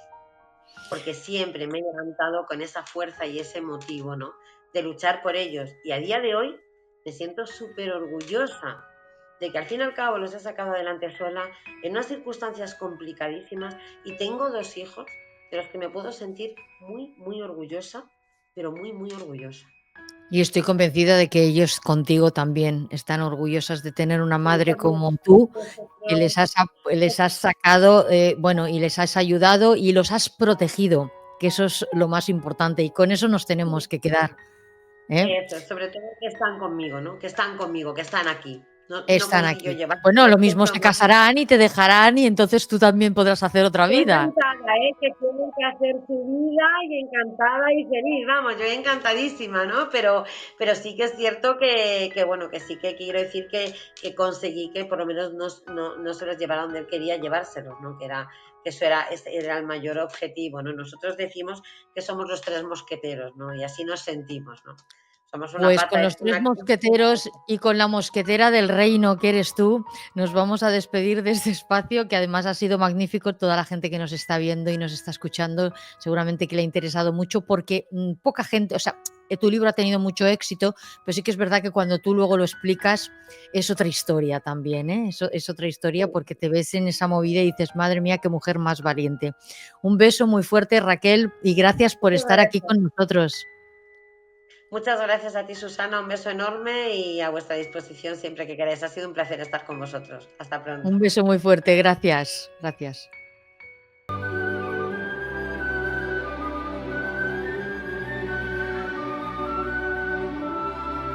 Porque siempre me he levantado con esa fuerza y ese motivo, ¿no? De luchar por ellos. Y a día de hoy me siento súper orgullosa de que al fin y al cabo los he sacado adelante sola en unas circunstancias complicadísimas y tengo dos hijos de los que me puedo sentir muy, muy orgullosa, pero muy, muy orgullosa. Y estoy convencida de que ellos contigo también están orgullosas de tener una madre Muchas como gracias. tú, que les has sacado, bueno, y les has ayudado y los has protegido, que eso es lo más importante y con eso nos tenemos que quedar, ¿eh? Eso, sobre todo que están conmigo, ¿no? Que están conmigo, que están aquí. No, no Están conseguí yo aquí. llevar, Bueno, pero lo es que mismo se somos. casarán y te dejarán y entonces tú también podrás hacer otra Yo vida. encantada, que tienen que hacer su vida y encantada y feliz, vamos, yo encantadísima, ¿no? Pero sí que es cierto bueno, que sí que quiero decir que conseguí que por lo menos no se los llevara donde él quería llevárselos, ¿no? Que ese era el mayor objetivo, ¿no? Nosotros decimos que somos los tres mosqueteros, ¿no? Y así nos sentimos, ¿no? Somos una Pues pata, con es los tres una. mosqueteros y con la mosquetera del reino que eres tú, nos vamos a despedir de este espacio que además ha sido magnífico. Toda la gente que nos está viendo y nos está escuchando, seguramente que le ha interesado mucho porque poca gente, o sea, tu libro ha tenido mucho éxito, pero sí que es verdad que cuando tú luego lo explicas es otra historia también, ¿eh? Es otra historia porque te ves en esa movida y dices, madre mía, qué mujer más valiente. Un beso muy fuerte, Raquel, y gracias por estar aquí con nosotros. Muchas gracias a ti, Susana. Un beso enorme y a vuestra disposición siempre que queráis. Ha sido un placer estar con vosotros. Hasta pronto. Un beso muy fuerte, gracias, gracias.